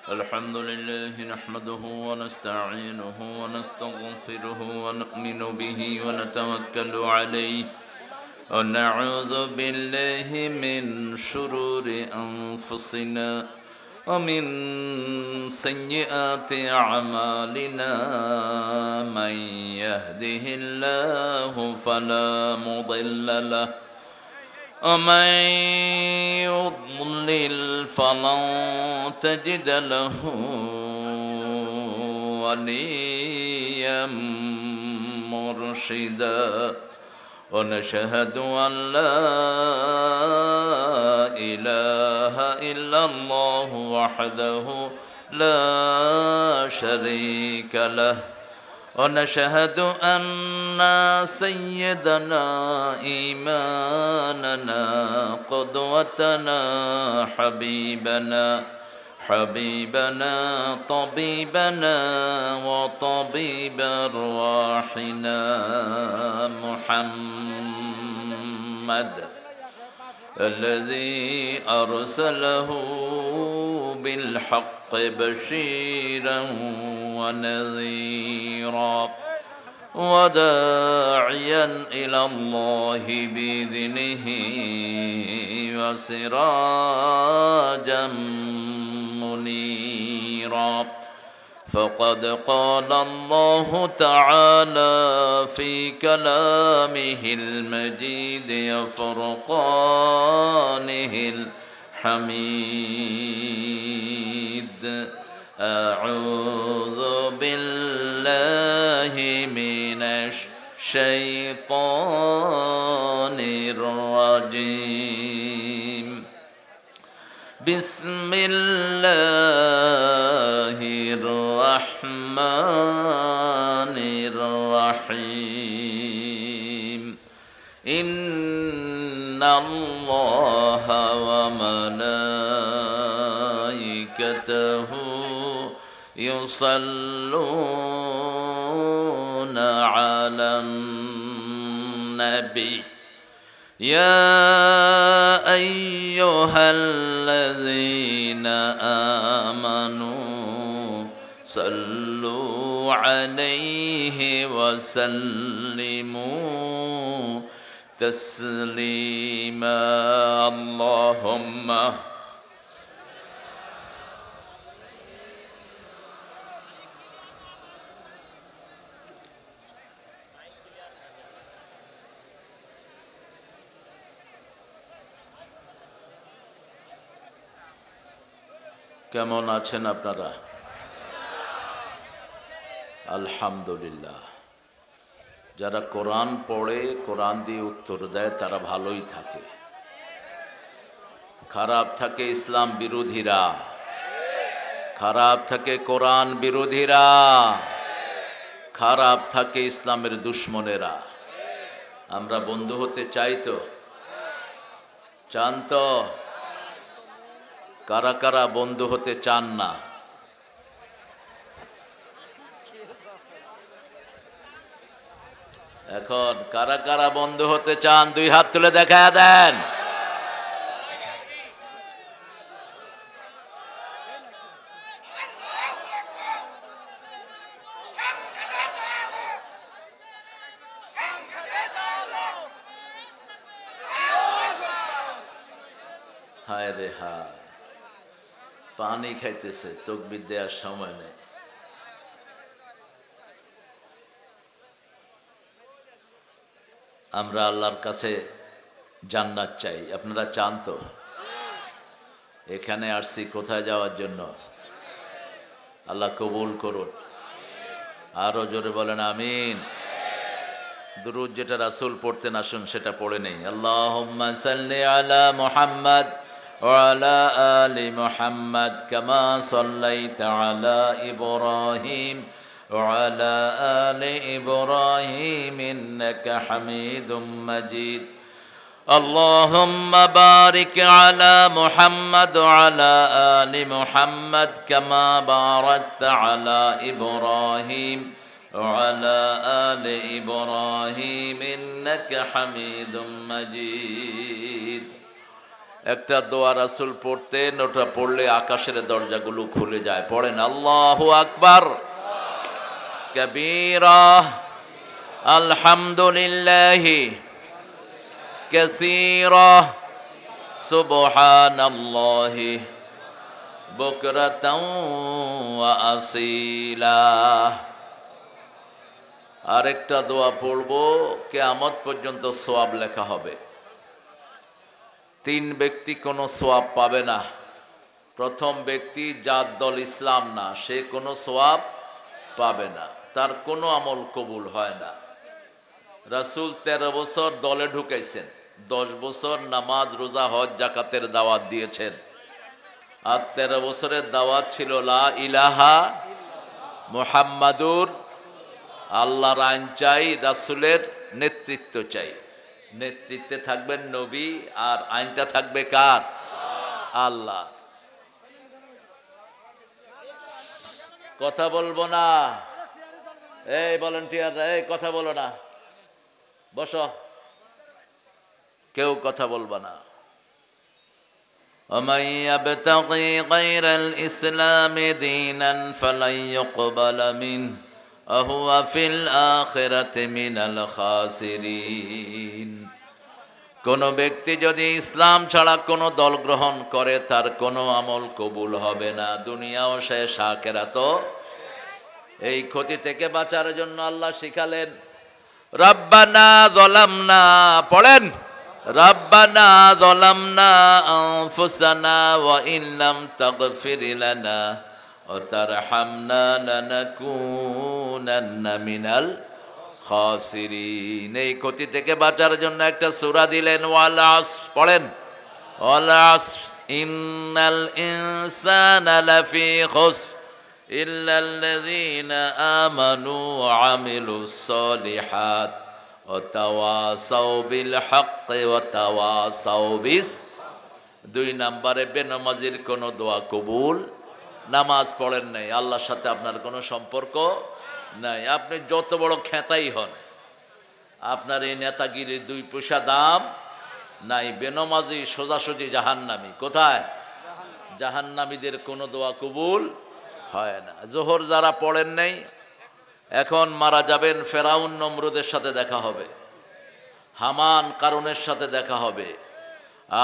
الحمد لله نحمده ونستعينه ونستغفره ونؤمن به ونتوكل عليه ونعوذ بالله من شرور أنفسنا ومن سيئات أعمالنا من يهده الله فلا مضل له ومن يضلل فلن تجد له وليا مرشدا ونشهد أن لا إله إلا الله وحده لا شريك له ونشهد أن سيدنا إيماننا قدوتنا حبيبنا طبيبنا وطبيب أرواحنا محمد الذي أرسله بالحق بشيرا ونذيرا وداعيا إلى الله بإذنه وسراجا منيرا فقد قال الله تعالى في كلامه المجيد وفرقانه الحميد أعوذ بالله من الشيطان الرجيم بسم الله الرحمن الرحيم إن الله وملائكته يصلون على النبي يا أيها الذين آمنوا صلوا عليه وسلموا تسليما اللهم কেমন আছেন আপনারা? আলহামদুলিল্লাহ। যারা কোরআন পড়ে কোরআন দিয়ে উত্তর দেয় তারা ভালোই থাকে। খারাপ থাকে ইসলাম বিরোধীরা, খারাপ থাকে কোরআন বিরোধীরা, খারাপ থাকে ইসলামের দুশ্মনেরা। আমরা বন্ধু হতে চাই তো? চান তো? কারা কারা বন্ধু হতে চান না? এখন কারা কারা বন্ধু হতে চান দুই হাত তুলে দেখা দেন। হায় রে হায়, পানি খাইতেছে, তকবীর দেওয়ার সময় নেই। আমরা আল্লাহর কাছে জান্নাত চাই, আপনারা চান তো? এখানে আসছি কোথায় যাওয়ার জন্য? আল্লাহ কবুল করুন। আরো জোরে বলেন আমিন। দুরূদ যেটা রাসূল পড়তেন আসুন সেটা পড়ে নেই। আল্লাহুম্মা সাল্লি আলা মুহাম্মাদ ওয়া আলা আলি মুহাম্মাদ কামা সাল্লাইতা আলা ইব্রাহিম ওয়া আলা আলি ইব্রাহিম ইন্নাকা হামিদুম মাজিদ। আল্লাহুম্মা বারিক আলা মুহাম্মাদ ওয়া আলা আলি মুহাম্মাদ কামা বারাকতা আলা ইব্রাহিম وعلى آل إبراهيم إنك حميد مجيد একটা দোয়া রাসূল পড়তেন, ওটা পড়লে আকাশের দরজাগুলো খুলে যায়। পড়েন আল্লাহু আকবার কাবীরা আলহামদুলিল্লাহি কাসীরা সুবহানাল্লাহি বুকরাতাও ওয়া আসীলা। আরেকটা দোয়া পড়ব, কিয়ামত পর্যন্ত সওয়াব লেখা হবে। 3 ব্যক্তি কোনো সওয়াব পাবে না। প্রথম ব্যক্তি যার দল ইসলাম না, সে কোনো সওয়াব পাবে না, তার কোনো আমল কবুল হয় না। রাসূল 13 বছর দলে ঢুকাইছেন, 10 বছর নামাজ রোজা হজ জাকাতের দাওয়াত দিয়েছেন, আর 13 বছরের দাওয়াত ছিল লা ইলাহা মুহাম্মাদুর, আল্লাহর আইন চাই, রাসূলের নেতৃত্ব চাই। নেতৃত্বে থাকবেন নবী, আর আইনটা থাকবে কার? আল্লাহ। কথা বলবো না, এই ভলান্টিয়াররা, এই কথা বলো না, বসো, কেউ কথা বলবো না। ومن يبتغي غير الإسلام دينا فلن يقبل منه وهو في الآخرة من الخاسرين। কোন ব্যক্তি যদি ইসলাম ছাড়া কোনো দল গ্রহণ করে, তার কোনো আমল কবুল হবে না, দুনিয়াও শেষ আখিরাতও। এই ক্ষতি থেকে বাঁচার জন্য আল্লাহ শিখালেন রব্বানা যালামনা, পড়েন রব্বানা যালামনা আনফুসানা ওয়া ইন লাম তাগফির লানা ওয়া তারহামনা লানাকুনান্না মিনাল খাসিরিন। এই ক্ষতি থেকে বাঁচার জন্য একটা সূরা দিলেন, ওয়াল আসর, পড়েন ওয়াল আসর ইন্নাল ইনসানা লাফি খুসর ইল্লাল্লাযীনা আমানু ওয়া আমিলুস সালিহাত ওয়া তাওয়াসাউ বিল হাক্কি ওয়া তাওয়াসাউ বিস। 2 নম্বরে বেনামাজির কোনো দোয়া কবুল। নামাজ পড়েন নাই, আল্লাহর সাথে আপনার কোনো সম্পর্ক নাই, আপনি যত বড় খেতাই হন, আপনার এই নেতাগিরির 2 পয়সা দাম নাই। বেনামাজি সোজাসুজি জাহান্নামী। কোথায়? জাহান্নামীদের কোনো দোয়া কবুল হয় না। জোহর যারা পড়েন নাই, এখন মারা যাবেন, ফেরাউন নমরুদের সাথে দেখা হবে, হামান কারুনের সাথে দেখা হবে।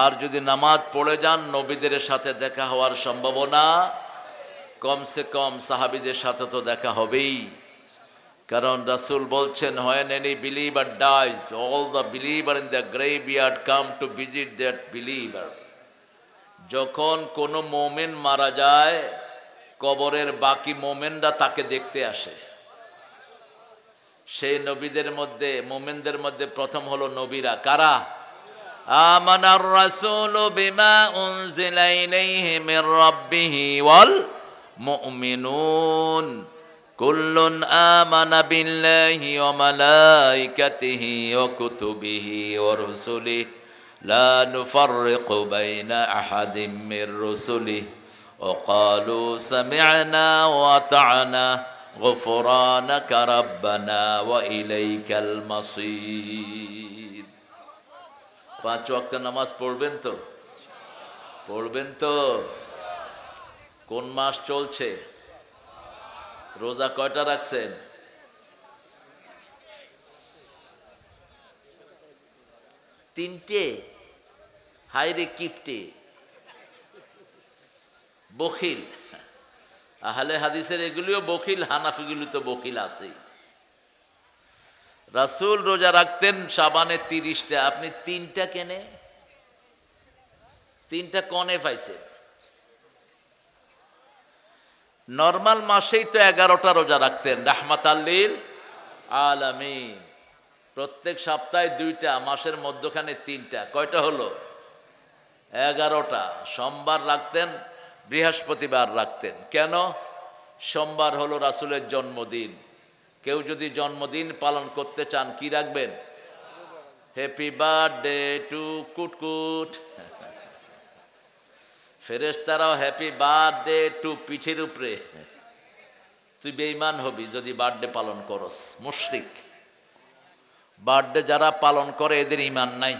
আর যদি নামাজ পড়ে যান, নবীদের সাথে দেখা হওয়ার সম্ভাবনা কমসে কম সাহাবীদের সাথে তো দেখা হবেই। কারণ রাসূল বলছেন, when any believer dies, all the believer in the graveyard come to visit that believer. যখন কোনো মুমিন মারা যায়, কবরের বাকি মুমিনরা তাকে দেখতে আসে। সেই নবীদের মধ্যে, মুমিনদের মধ্যে প্রথম হলো নবীরা। কারা? আমানার রাসূলু বিমা উনজিলা ইলাইহি মির রাব্বিহি ওয়াল মুমিনুন কুল্লুন আমানা বিল্লাহি ওয়া মালাইকাতিহি ওয়া কুতুবিহি ওয়া রুসুলিহি লা নুফাররিকু বাইনা আহাদিম মির রুসুলিহি ওয়া ক্বালু সামি'না ওয়া আতা'না গুফরানাকা রাব্বানা ওয়া ইলাইকাল মাসির। 5 ওয়াক্ত নামাজ পড়বেন তো? পড়বেন তো? কোন মাস চলছে? রোজা কয়টা রাখছেন? 3টে। হাইরে কিপটে, বখিল। আহলে হাদিসের এগুলিও বখিল, হানাফিগুলি তো বখিল আছেই। রাসূল রোজা রাখতেন শাবানে 30টা, আপনি 3টা কেনে? 3টা কনে পাইছে? নরমাল মাসেই তো 11টা রোজা রাখতেন, রাহমাতাল লিল আলামিন। প্রত্যেক সপ্তাহে 2টা, মাসের মধ্যখানে 3টা, কয়টা হলো? 11টা। সোমবার রাখতেন, বৃহস্পতিবার রাখতেন। কেন? সোমবার হলো রাসূলের জন্মদিন। কেউ যদি জন্মদিন পালন করতে চান, কি রাখবেন? হ্যাপি বার্থডে টু কুটকুট। ফেরেশতারাও হ্যাপি বার্থডে টু পিঠের উপরে। তুই বেঈমান হবি যদি বার্থডে পালন করস, মুশরিক। বার্থডে যারা পালন করে এদের ঈমান নাই।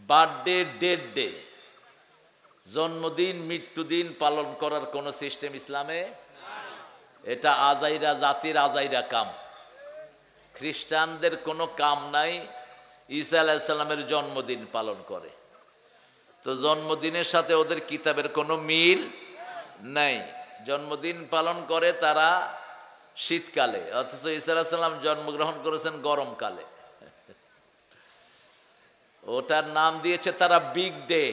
বার্থডে, ডেট ডে, জন্মদিন মৃত্যুদিন পালন করার কোনো সিস্টেম ইসলামে, এটা আজাইরা জাতির আজাইরা কাম। খ্রিস্টানদের কোনো কাম নাই, ঈসা আলাইহিস সালামের জন্মদিন পালন করে। তো জন্মদিনের সাথে ওদের কিতাবের কোনো মিল নাই। জন্মদিন পালন করে তারা শীতকালে, অথচ ঈসা আলাইহিস সালাম জন্মগ্রহণ করেছেন গরমকালে। ওটার নাম দিয়েছে তারা বিগ ডে।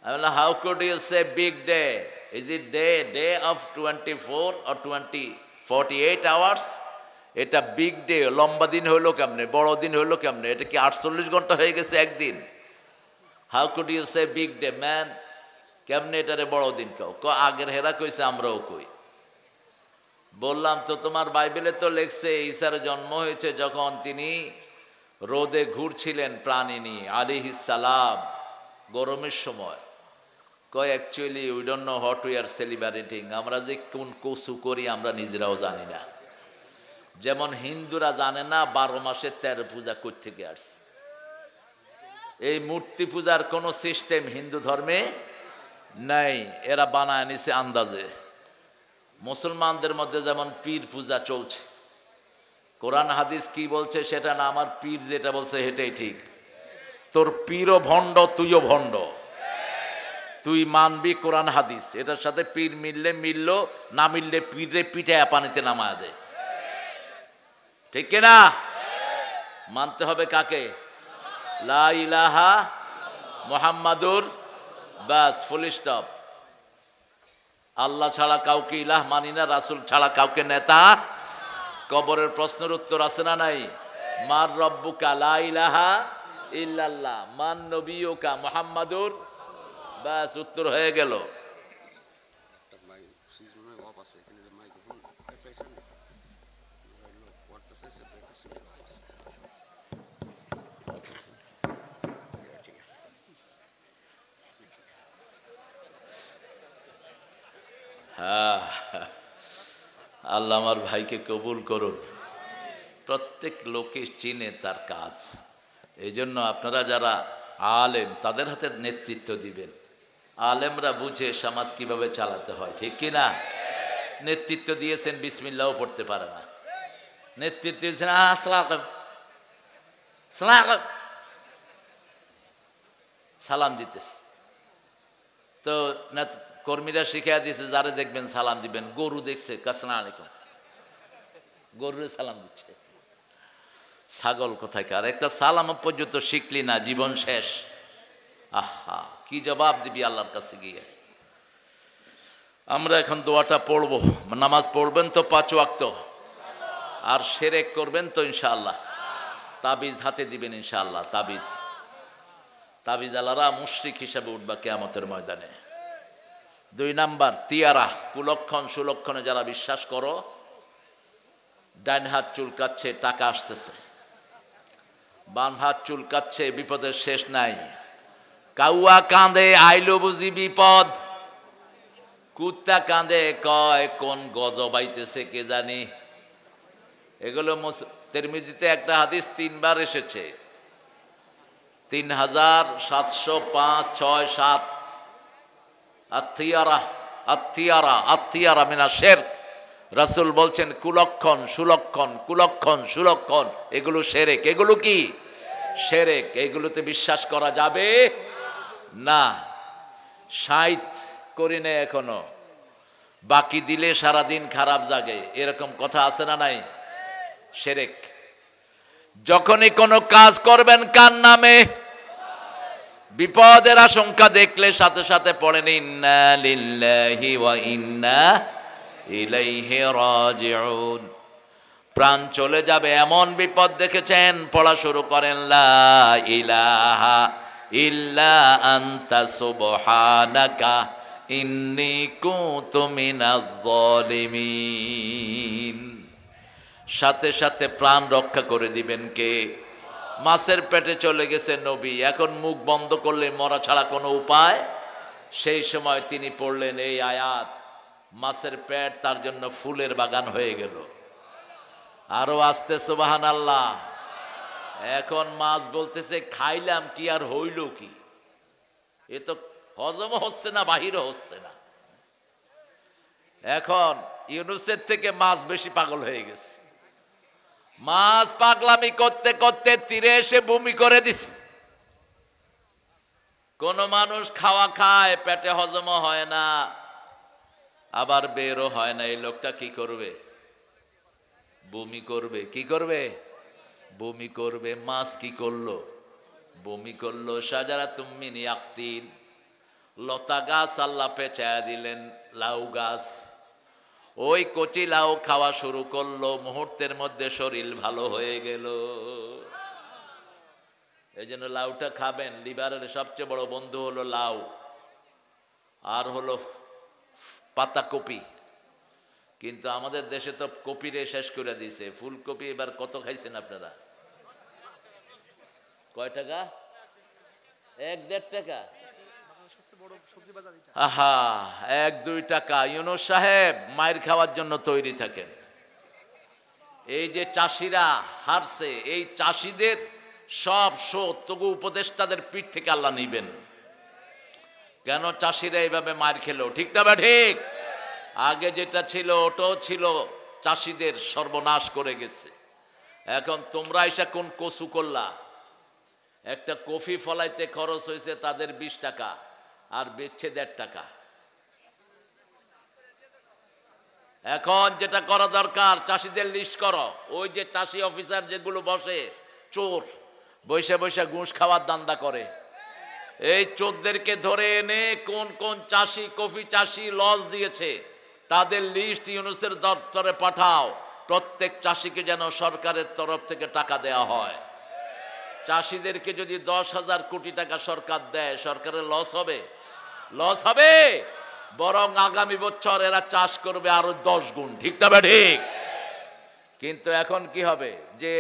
আমি বললাম, how could you say big day? Is it day of 24 or 48 hours? এটা বিগ ডে, লম্বা দিন হইলো কেমনে, বড় দিন হইলো কেমনে? এটা কি 48 ঘন্টা হয়ে গেছে একদিন? How could you say big day man? কেমনে এটারে বড় দিন কাও? আগের হেরা কইছে, আমরাও কই। বললাম, তো তোমার বাইবেলে তো লেখছে ঈসার জন্ম হয়েছে যখন তিনি রোদে ঘুরছিলেন প্রাণী নিয়ে আলাইহিস সালাম, গরমের সময়। কয় actually we don't know what we are celebrating. আমরা যে কোন কসু করি আমরা নিজেরাও জানি না। যেমন হিন্দুরা জানে না 12 মাসে 13 পূজা কই থেকে আসছে। এই মূর্তি পূজার কোনো সিস্টেম হিন্দু ধর্মে নাই, এরা বানায় নিছে আন্দাজে। মুসলমানদের মধ্যে যেমন পীর পূজা চলছে, কোরআন হাদিস কি বলছে সেটা না, আমার পীর যেটা বলছে সেটাই ঠিক। তোর পীরও ভণ্ড, তুইও ভণ্ড। তুই মানবি কোরআন হাদিস, এটার সাথে পীর মিললে মিলল, না মিললে পীরে পিঠে পানিতে নামায় দেয়। ঠিক কিনা? মানতে হবে কাকে? লা ইলাহা মুহাম্মাদুর, বাস, ফুল স্টপ। আল্লাহ ছাড়া কাউকে ইলাহ মানি না, রাসূল ছাড়া কাউকে নেতা। কবরের প্রশ্নের উত্তর আছে না নাই? মার রব্বুকা, লা ইলাহা ইল্লাল্লাহ। মান নবিয়ুকা, মুহাম্মাদুর, বাস, উত্তর হয়ে গেল। হ্যাঁ, আল্লাহ আমার ভাইকে কবুল করুন। প্রত্যেক লোকে চিনে তার কাজ। এই জন্য আপনারা যারা আলেম তাদের হাতে নেতৃত্ব দিবেন। আলেমরা বুঝে সমাজ কিভাবে চালাতে হয়, ঠিক কিনা? নেতৃত্ব দিয়েছেন, বিসমিল্লাহও পড়তে পারে না। নেতৃত্ব দিয়েছেন সালাম দিতেছে। তো কর্মীরা শিখিয়ে দিয়েছে যারা দেখবেন সালাম দিবেন। গরু দেখছে আসসালামু আলাইকুম, গরুরে সালাম দিচ্ছে। ছাগল কোথাকার? একটা সালাম পর্যন্ত শিখলি না, জীবন শেষ। আহা, কি জবাব দিবি আল্লাহর কাছে গিয়ে? আমরা এখন দোয়াটা পড়বো। নামাজ পড়বেন তো 5 ওয়াক্ত, আর শিরক করবেন তো ইনশাআল্লাহ। তাবিজ হাতে দিবেন ইনশাআল্লাহ। তাবিজ আলারা মুশরিক হিসাবে উঠবা কিয়ামতের ময়দানে। 2 নাম্বার, তিয়ারা, কুলক্ষণ সুলক্ষণে যারা বিশ্বাস করো। ডান হাত চুলকাচ্ছে, টাকা আসতেছে। বাম হাত চুলকাচ্ছে, বিপদের শেষ নাই। কাউয়া কাঁদে, আইলো বুঝি বিপদ। কুত্তা কাঁদে, কয় কোন গজব আইতেছে কে জানি। এগুলো তিরমিজিতে একটা হাদিস 3 বার এসেছে, 3705, 6, 7। আত্মীয়ারা মিনা শিরক। রাসূল বলছেন কুলক্ষণ সুলক্ষণ, কুলক্ষণ সুলক্ষণ এগুলো শিরক। এগুলো কি? শিরক। এগুলোতে বিশ্বাস করা যাবে না। 60 করি না এখনো, বাকি দিলে সারাদিন খারাপ জাগে, এরকম কথা আছে না নাই? শিরক। যখনই কোনো কাজ করবেন কার নামে, বিপদের আশঙ্কা দেখলে সাথে সাথে পড়েন ইন্না লিল্লাহি ওয়া ইন্না ইলাইহি রাজিউন। প্রাণ চলে যাবে এমন বিপদ দেখেছেন, পড়া শুরু করেন লা ইলাহা ইল্লা আনতা সুবহানাকা ইন্নী কুনতু মিনাজ জালিমিন। সাথে সাথে প্রাণ রক্ষা করে দিবেন কে? মাছের পেটে চলে গেছে নবী, এখন মুখ বন্ধ করলে মরা ছাড়া কোনো উপায়। সেই সময় তিনি পড়লেন এই আয়াত, মাছের পেট তার জন্য ফুলের বাগান হয়ে গেল। আরো আসতে সুবহানাল্লাহ। এখন মাছ বলতেছে খাইলাম কি আর হইল কি, এ তো হজমও হচ্ছে না বাহিরও হচ্ছে না। এখন ইউনুসের থেকে মাছ বেশি পাগল হয়ে গেছে। মাছ পাগলামি করতে করতে তীরে এসে বমি করে দিছে। কোন মানুষ খাওয়া খায়, পেটে হজমও হয় না, আবার বেরও হয় না, এই লোকটা কি করবে? বমি করবে। কি করবে? বমি করবে। মাছ কি করলো? বমি করলো। শাজারাতুম মিন ইয়াকতিন, লতা গাছ আল্লাহ পেঁচায়া দিলেন, লাউ গাছ। ওই কচি লাউ খাওয়া শুরু করলো, মুহূর্তের মধ্যে শরীর ভালো হয়ে গেল। এই জন্য লাউটা খাবেন। লিভারের সবচেয়ে বড় বন্ধু হলো লাউ, আর হলো পাতাকপি। কিন্তু আমাদের দেশে তো কপিরে শেষ করে দিয়েছে। ফুলকপি এবার কত খাইছেন আপনারা? কয় টাকা? 1-1.5 টাকা। আহা, 1-2 টাকা। ইউনুস সাহেব মায়ের খাওয়ার জন্য তৈরি থাকেন। এই যে চাষিরা হারছে, এই চাষিদের সব শোধ তবু উপদেষ্টাদের পিঠ থেকে আল্লাহ নিবেন। কেন চাষিরা এইভাবে মার খেলো? ঠিক না বা ঠিক? আগে যেটা ছিল ওটাও ছিল চাষিদের সর্বনাশ করে গেছে। এখন তোমরা এসে কোন কসু করলা? একটা কফি ফলাইতে খরচ হয়েছে তাদের 20 টাকা, আর বেচছে 1.5 টাকা। এখন যেটা করা দরকার, চাষিদের লিস্ট করো। ওই যে চাষি অফিসার যেগুলো বসে, চোর বৈশা বৈশা ঘুষ খাওয়ার দান্দা করে, এই চোরদেরকে ধরে এনে কোন কোন চাষি কফি চাষি লস দিয়েছে তাদের লিস্ট ইউনুসের দপ্তরে পাঠাও। প্রত্যেক চাষিকে যেন সরকারের তরফ থেকে টাকা দেয়া হয়। চাষিদেরকে যদি 10,000 কোটি টাকা সরকার দেয়, সরকারের লস হবে? লস হবে? বরং আগামী বছর এরা চাষ করবে আরো 10 গুণ। ঠিক না ঠিক? কিন্তু এখন কি হবে? যে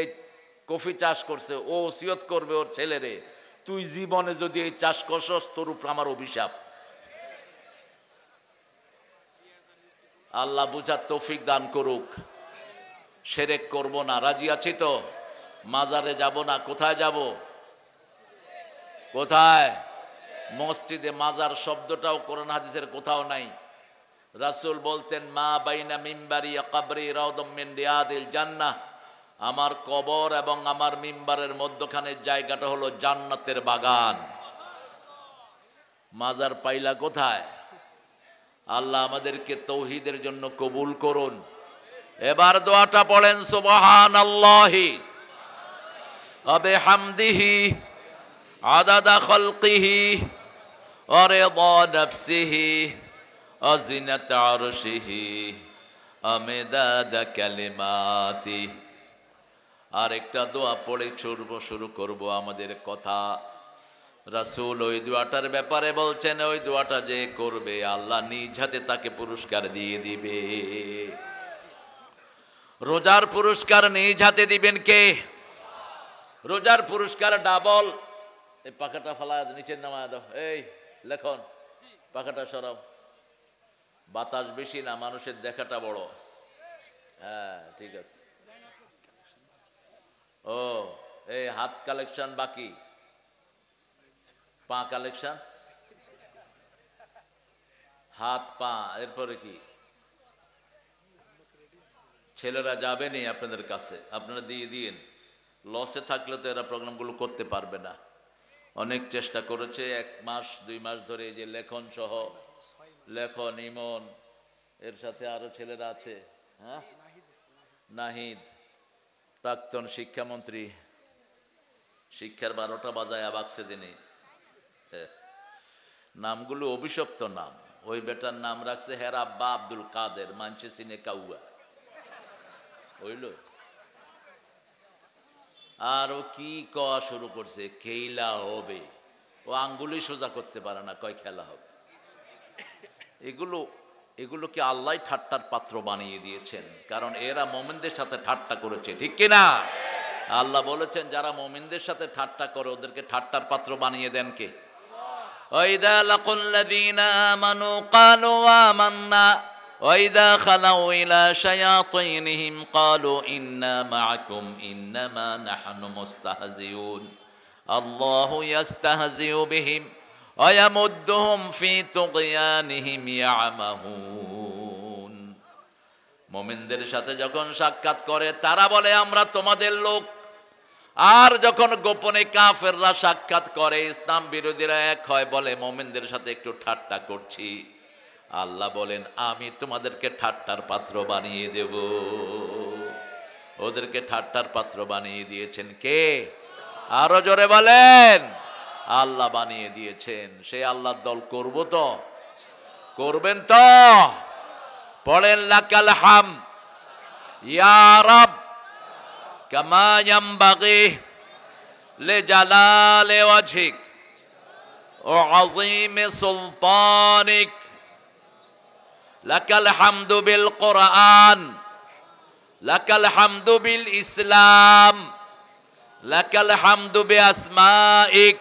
কফি চাষ করছে ও ওসিয়ত করবে ওর ছেলেরে, তুই জীবনে যদি এই চাষ করছস তোর উপর আমার অভিশাপ। আল্লাহ বুঝার তৌফিক দান করুক। শিরক করব না, রাজি আছি তো? মাজারে যাব না। কোথায় যাব? কোথায়? মসজিদে। মাজার শব্দটাও কোরআন হাদিসের কোথাও নাই। রাসূল বলতেন, মা বাইনা মিম্বারি কবরি রাউদাম মিন রিয়াদিল জান্নাহ, আমার কবর এবং আমার মিম্বারের মধ্যখানের জায়গাটা হলো জান্নাতের বাগান। মাজার পাইলা কোথায়? আল্লাহ আমাদেরকে তৌহিদের জন্য কবুল করুন। এবার দোয়াটা পড়েন, সুবহানাল্লাহি ওয়া বিহামদিহি আদাদা খালকিহি ওয়া রিদা নাফসিহি ওয়া জিনাতা আরশিহি ওয়া মিদাদা কালিমাতি। আর একটা দোয়া পড়ে শুরু করব আমাদের কথা। রাসূল ওই দোয়াটার ব্যাপারে বলছেন, ওই দোয়াটা যে করবে আল্লাহ নিজ হাতে তাকে পুরস্কার দিয়ে দিবে। রোজার পুরস্কার নিজ হাতে দিবেন কে? রোজার পুরস্কার ডাবল। এই পাখাটা ফালা নিচের নামায় দাও। এই লেখন পাখাটা সরাও। বাতাস বেশি না, মানুষের দেখাটা বড়। হ্যাঁ ঠিক আছে। ও এই হাত কালেকশন বাকি, পা কালেকশন, হাত পা, এরপরে কি? ছেলেরা যাবেনি আপনাদের কাছে, আপনারা দিয়ে দিন। লসে থাকলে তো এরা প্রোগ্রামগুলো করতে পারবে না। অনেক চেষ্টা করেছে 1 মাস 2 মাস ধরে, যে লেখন সহ, লেখন ইমন, এর সাথে আরো ছেলেরা আছে। হ্যাঁ, নাহিদ প্রাক্তন শিক্ষামন্ত্রী, শিক্ষার 12টা বাজায় বাক্সে দিনে। নামগুলো অভিশপ্ত নাম। ওই বেটার নাম রাখছে হের আব্বা আব্দুল কাদের, মানছে সিনে কাউয়া হইল। আর ও কি কওয়া শুরু করছে, খেলা হবে। ও আঙ্গুলি সোজা করতে পারে না, কয় খেলা হবে। এগুলো কি আল্লাহ ঠাট্টার পাত্র বানিয়ে দিয়েছেন? কারণ এরা মুমিনদের সাথে ঠাট্টা করেছে, ঠিক কিনা? আল্লাহ বলেছেন যারা মুমিনদের সাথে ঠাট্টা করে ওদেরকে ঠাট্টার পাত্র বানিয়ে দেন কে? ওয়াইদা লাকুল লাযীনা আমানু ক্বালু আমান্না وإذا خلوا إلى شياطينهم قالوا إنا معكم إنما نحن مستهزئون الله يستهزئ بهم ويمدهم في طغيانهم يعمهون মুমিনদের সাথে যখন সাক্ষাৎ করে তারা বলে আমরা তোমাদের লোক, আর যখন গোপনে কাফেররা সাক্ষাৎ করে ইসলাম বিরোধীরা এক হয় বলে মুমিনদের সাথে একটু ঠাট্টা করছি। আল্লাহ বলেন আমি তোমাদেরকে ঠাট্টার পাত্র বানিয়ে দেব। ওদেরকে ঠাট্টার পাত্র বানিয়ে দিয়েছেন কে? আরো জোরে বলেন। আল্লাহ বানিয়ে দিয়েছেন। সেই আল্লাহর দল করব তো? করবেন তো? পড়েন লাকাল হাম ইয়া রব কামা ইয়ামবাগি লিজালালি ওয়াজহিক ওয়া আযীমি সুলতানিক লাকাল হামদু বিল কুরআন লাকাল হামদু বিল ইসলাম লাকাল হামদু বিআসমাইক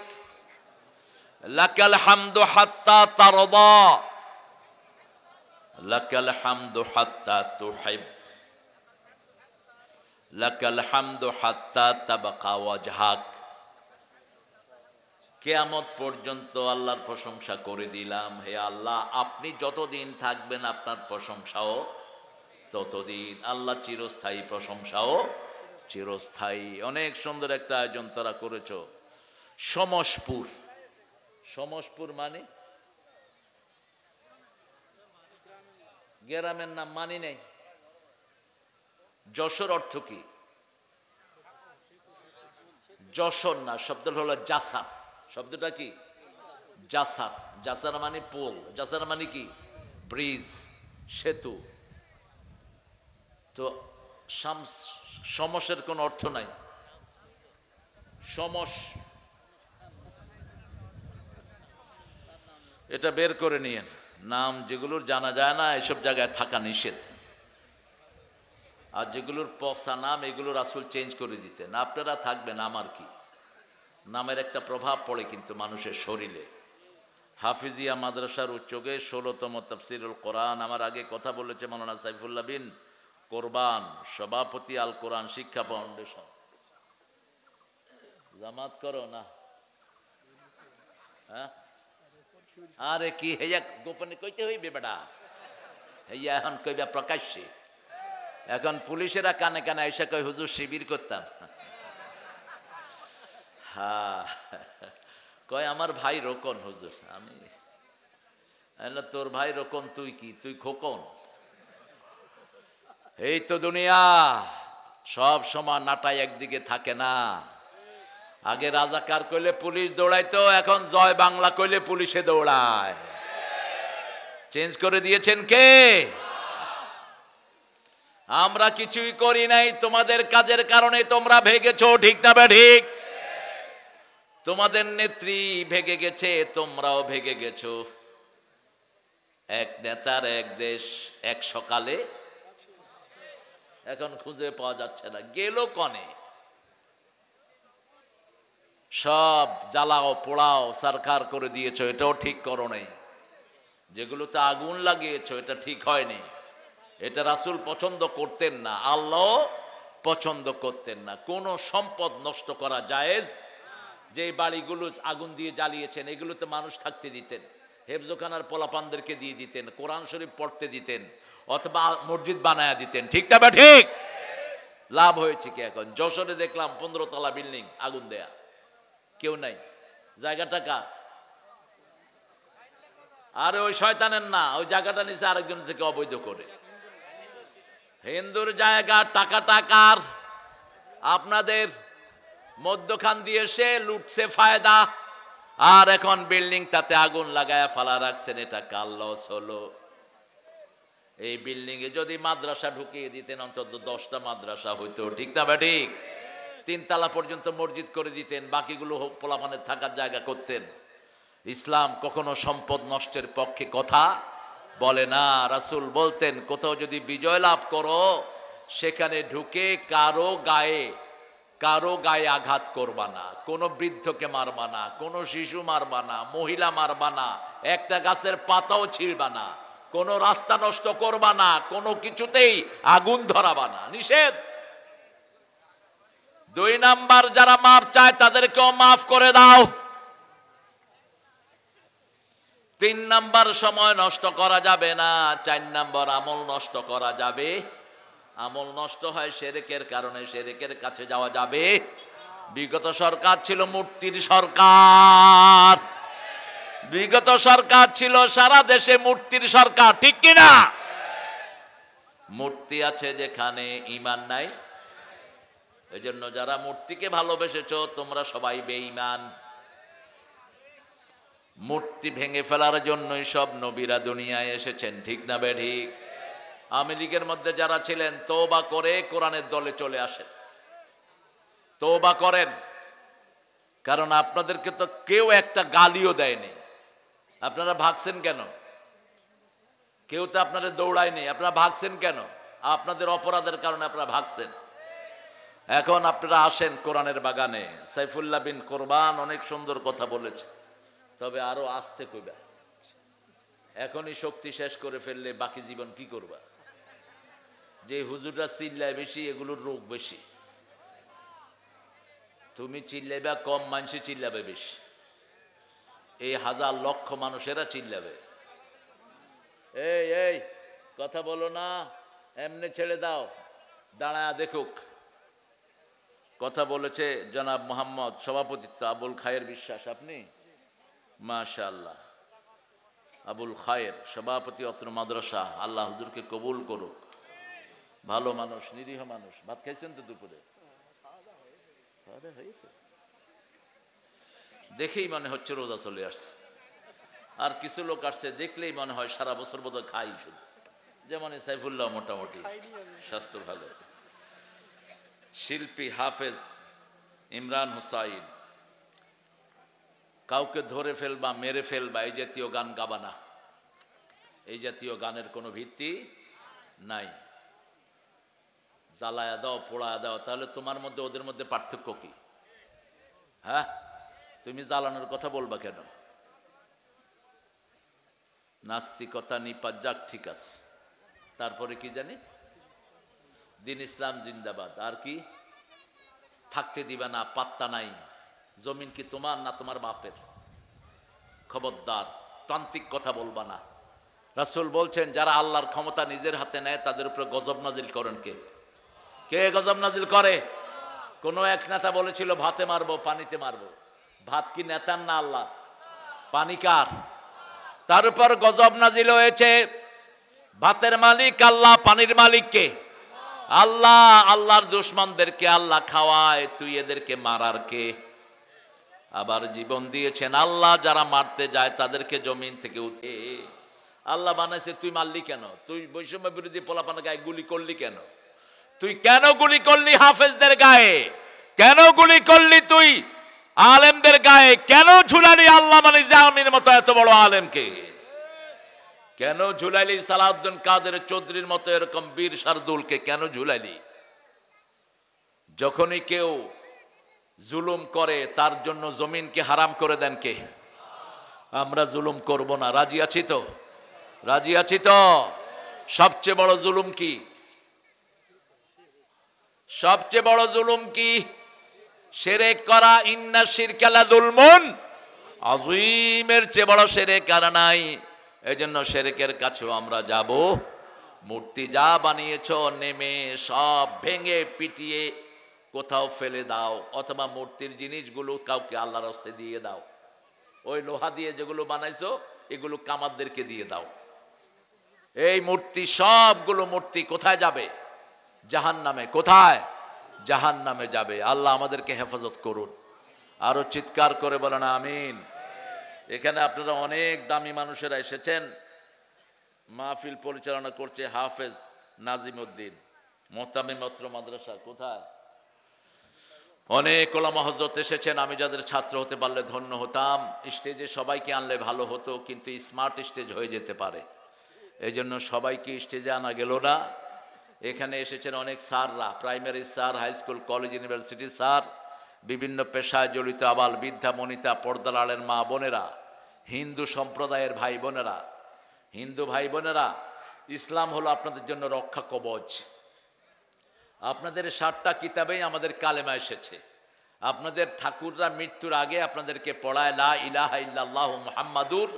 লাকাল হামদু হাত্তা তারদা লাকাল হামদু হাত্তা তুহিব লাকাল হামদু হাত্তা তাবকা ওয়াজহাক। কিয়ামত পর্যন্ত আল্লাহর প্রশংসা করে দিলাম। হে আল্লাহ আপনি যতদিন থাকবেন আপনার প্রশংসাও ততদিন। আল্লাহ চিরস্থায়ী, প্রশংসাও চিরস্থায়ী। অনেক সুন্দর একটা আয়োজন তারা করেছো। সমসপুর, সমসপুর মানে গ্রামের নাম মানি নেই। যশোর অর্থ কি? যশোর না, শব্দ হলো জাসার। শব্দটা কি? জাসার। জাসার মানে পোল, জাসার মানে কি? ব্রিজ, সেতু। তো সমসের কোন অর্থ নাই। সমস এটা বের করে নিয়েন। নাম যেগুলোর জানা যায় না এসব জায়গায় থাকা নিষেধ। আর যেগুলোর পচা নাম এগুলো রাসূল চেঞ্জ করে দিতেন। আপনারা থাকবেন, আমার কি? নামের একটা প্রভাব পড়ে কিন্তু মানুষের শরীরে। হাফিজিয়া মাদ্রাসার উচ্চকে 16তম তাফসিরুল কোরআন আমার আগে কথা বলেছে মাওলানা সাইফুল্লাহ বিন কোরবান, সভাপতি আল কোরআন শিক্ষা ফাউন্ডেশন। জামাত করো না? হ্যাঁ, আরে কি হেয়া গোপনে কইতে হইবে বেটা, হেয়া এখন কইবা প্রকাশ্যে। এখন পুলিশেরা কানে কানে এসে কই হুজুর শিবির করতাম। হ্যাঁ, কয় আমার ভাই রোকন হুজুর। আমি তোর ভাই রোকন, তুই কি? তুই খোকন। এই তো দুনিয়া, সব সময় নাটাই একদিকে থাকে না। আগে রাজাকার কইলে পুলিশ দৌড়াইতো, এখন জয় বাংলা কইলে পুলিশে দৌড়ায়। চেঞ্জ করে দিয়েছেন কে? আমরা কিছুই করি নাই, তোমাদের কাজের কারণে তোমরা ভেগেছো। ঠিক না ঠিক? তোমাদের নেত্রী ভেগে গেছে, তোমরাও ভেগে গেছো। এক নেতার এক দেশ, এক সকালে। এখন খুঁজে পাওয়া যাচ্ছে না, গেল কনে। সব জ্বালাও পোড়াও সরকার করে দিয়েছো, এটাও ঠিক করো নাই। যেগুলোতে আগুন লাগিয়েছো এটা ঠিক হয়নি। এটা রাসূল পছন্দ করতেন না, আল্লাহ পছন্দ করতেন না। কোন সম্পদ নষ্ট করা জায়েজ। যে বাড়িগুলো আগুন দিয়ে জ্বালিয়েছেন এগুলোতে মানুষ থাকতে দিতেন, হেফজখানার পোলাপানদেরকে দিয়ে দিতেন, কোরআন শরীফ পড়তে দিতেন, অথবা মসজিদ বানায়া দিতেন। ঠিক না ঠিক? লাভ হয়েছে কি? এখন যশোরে দেখলাম 15 তলা বিল্ডিং আগুন দেয়া, কেউ নাই। জায়গাটা কার? আরে ওই শয়তানের না, ওই জায়গাটা নিচে আরেকজন থেকে অবৈধ করে। হিন্দুর জায়গা, টাকাটা কার? আপনাদের। মধ্যখান দিয়ে সে লুটছে ফায়দা, আর এখন বিল্ডিং তাতে আগুন লাগায়া ফালা রাখছেন। এটা কার লস হলো? এই বিল্ডিং এ যদি মাদ্রাসা ঢুকিয়ে দিতেন, অন্তত 10টা মাদ্রাসা হইতো। ঠিক না ঠিক? 3 তলা পর্যন্ত মসজিদ করে দিতেন, বাকিগুলো পোলাপানের থাকার জায়গা করতেন। ইসলাম কখনো সম্পদ নষ্টের পক্ষে কথা বলে না। রাসূল বলতেন কোথাও যদি বিজয় লাভ করো, সেখানে ঢুকে কারো গায়ে আঘাত করবা না, কোনো বৃদ্ধকে মারবা না, কোনো শিশু মারবা না, মহিলা মারবা না, একটা গাছের পাতাও ছিঁড়বা না। কোনো রাস্তা নষ্ট করবা না, কোনো কিছুতেই আগুন ধরাবা না, নিষেধ। 2 নাম্বার, যারা মাফ চায় তাদেরকেও মাফ করে দাও। 3 নাম্বার, সময় নষ্ট করা যাবে না। 4 নাম্বার, আমল নষ্ট করা যাবে। আমল নষ্ট হয় শিরকের কারণে, শিরকের কাছে যাওয়া যাবে। বিগত সরকার ছিল মূর্তির সরকার, বিগত সরকার ছিল সারা দেশে মূর্তির সরকার, ঠিক কিনা? মূর্তি আছে যেখানে, ঈমান নাই। এজন্য যারা মূর্তিকে ভালোবেসেছো তোমরা সবাই বেঈমান। মূর্তি ভেঙে ফেলার জন্যই সব নবীরা দুনিয়ায় এসেছেন, ঠিক না বেঠিক? আওয়ামী লীগের মধ্যে যারা ছিলেন তওবা করে কোরআনের দলে চলে আসেন, তওবা করেন। কারণ আপনাদেরকে তো কেউ একটা গালিও দেয়নি, আপনারা ভাগছেন কেন? কেউ তো আপনাদের দৌড়ায়নি, আপনারা ভাগছেন কেন? আপনাদের অপরাধের কারণে আপনারা ভাগছেন। এখন আপনারা আসেন কোরআনের বাগানে। সাইফুল্লাহ বিন কোরবান অনেক সুন্দর কথা বলেছে, তবে আরো আস্তে কইবা। এখনই শক্তি শেষ করে ফেললে বাকি জীবন কি করবা? যে হুজুররা চিল্লায় বেশি, এগুলোর রোগ বেশি। তুমি চিল্লাইবা কম, মানুষে চিল্লাবে বেশি। এই হাজার লক্ষ মানুষেরা চিল্লাবে। এই এই কথা বলো না, এমনি ছেড়ে দাও, দাঁড়ায় দেখুক। কথা বলেছে জনাব মোহাম্মদ, সভাপতিত্ব আবুল খায়ের বিশ্বাস। আপনি মাশাআল্লাহ, আবুল খায়ের সভাপতি অত্র মাদ্রাসা। আল্লাহ হুজুরকে কবুল করুক। ভালো মানুষ, নিরীহ মানুষ। ভাত খাইছেন তো দুপুরে? দেখেই মনে হচ্ছে রোজা চলে আসছে। আর কিছু লোক আসছে, দেখলেই মনে হয় সারা বছর বোধহয় খাই শুধু। যেমন সাইফুল্লাহ মোটামুটি স্বাস্থ্য ভালো। শিল্পী হাফেজ ইমরান হুসাইন, কাউকে ধরে ফেলবা, মেরে ফেলবা, এই জাতীয় গান গাবা না। এই জাতীয় গানের কোনো ভিত্তি নাই। জ্বালায়া দাও, পোড়ায়া দাও, তাহলে তোমার মধ্যে ওদের মধ্যে পার্থক্য কি? হ্যাঁ, তুমি জ্বালানোর কথা বলবা কেন? নাস্তিকতা নিপাত যাক, ঠিক আছে। তারপরে কি জানি, দিন ইসলাম জিন্দাবাদ। আর কি? থাকতে দিবা না, পাত্তা নাই। জমিন কি তোমার না তোমার বাপের? খবরদার, প্রান্তিক কথা বলবা না। রাসূল বলছেন, যারা আল্লাহর ক্ষমতা নিজের হাতে নেয় তাদের উপরে গজব নাজিল করেন কে? কে গজব নাজিল করে? কোন এক নেতা বলেছিল ভাতে মারবো, পানিতে মারবো। ভাত কি নেতার না আল্লাহ? পানি কার? তার উপর গজব নাজিল হয়েছে। ভাতের মালিক আল্লাহ, পানির মালিক কে? আল্লাহ। আল্লাহর দুশমনদেরকে আল্লাহ খাওয়ায়, তুই এদেরকে মারার কে? আবার জীবন দিয়েছেন আল্লাহ, যারা মারতে যায় তাদেরকে জমিন থেকে উঠে আল্লাহ বানাইছে, তুই মারলি কেন? তুই বৈষম্য বিরোধী পোলাপানের গায়ে গুলি করলি কেন? তুই কেন গুলি করলি হাফেজদের গায়ে? কেন গুলি করলি তুই আলেমদের গায়ে? কেন ঝুলালি আল্লাহ মানে জামিনের মতো এত বড় আলেমকে? কেন ঝুলাইলি সালাউদ্দিন কাদের চৌধুরীর মতো এরকম বীর শার্দুলকে? কেন ঝুলাইলি? যখনই কেউ জুলুম করে তার জন্য জমিনকে হারাম করে দেন কে? আমরা জুলুম করব না, রাজি আছি তো? রাজি আছি তো? সবচেয়ে বড় জুলুম কি? সবচেয়ে বড় জুলুম কি? শিরক করা। ইন্না শিরকা লাযুলমুন আযীমের চেয়ে বড় শিরক আর নাই। এজন্য শিরকের কাছেও আমরা যাব। মূর্তি যা বানিয়েছো নেমে সব ভেঙে পিটিয়ে কোথাও ফেলে দাও, অথবা মূর্তির জিনিসগুলো কাউকে আল্লাহর রাস্তে দিয়ে দাও। ওই লোহা দিয়ে যেগুলো বানাইছো এগুলো কামারদেরকে দিয়ে দাও। এই মূর্তি, সবগুলো মূর্তি কোথায় যাবে? জাহান্নামে। কোথায়? জাহান্নামে যাবে। আল্লাহ আমাদেরকে হেফাজত করুন। আরো চিৎকার করে বলেন আমিন। এখানে আপনারা অনেক দামি মানুষেরা এসেছেন। মাহফিল পরিচালনা করছে হাফেজ নাজিম উদ্দিন, মোহতামিম অত্র মাদ্রাসা। কোথায়? অনেক ওলামা হযরত এসেছেন। আমি যাদের ছাত্র হতে পারলে ধন্য হতাম। স্টেজে সবাইকে আনলে ভালো হতো, কিন্তু স্মার্ট স্টেজ হয়ে যেতে পারে। এই জন্য সবাইকে স্টেজে আনা গেল না। এখানে এসেছেন অনেক স্যাররা, primary sir, high school, college, university sir, বিভিন্ন পেশায় জড়িত আবাল বৃদ্ধা বনিতা, পর্দার আড়ের মা বোনেরা, হিন্দু সম্প্রদায়ের ভাই বোনেরা, হিন্দু ভাই বোনেরা, ইসলাম হলো আপনাদের জন্য রক্ষা কবচ। আপনাদের 7টা কিতাবেই আমাদের কালেমা এসেছে। আপনাদের ঠাকুররা মৃত্যুর আগে আপনাদেরকে পড়ায় লা ইলাহা ইল্লাল্লাহ মুহাম্মাদুর,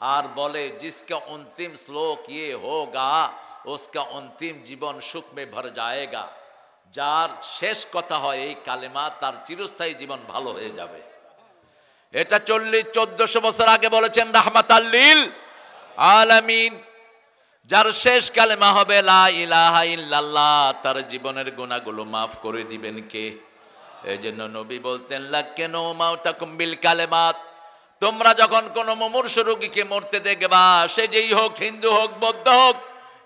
আর বলে जिसका अंतिम श्लोक ये होगा उसका अंतिम जीवन सुख में भर जाएगा। যার শেষ কথা হয় এই কালেমা, তার চিরস্থায়ী জীবন ভালো হয়ে যাবে। এটা 1400 বছর আগে বলেছেন রাহমাতাল লিল আলামিন। যার শেষ কালেমা হবে লা ইলাহা ইল্লাল্লাহ, তার জীবনের গুনাহগুলো মাফ করে দিবেন কে? এই জন্য নবী বলতেন লাক্কিনু মাউতাকুম বিল কালেমাত। তোমরা যখন কোনো মুমূর্ষু রোগীকে মরতে দেখবা, সে যেই হোক, হিন্দু হোক, বৌদ্ধ হোক,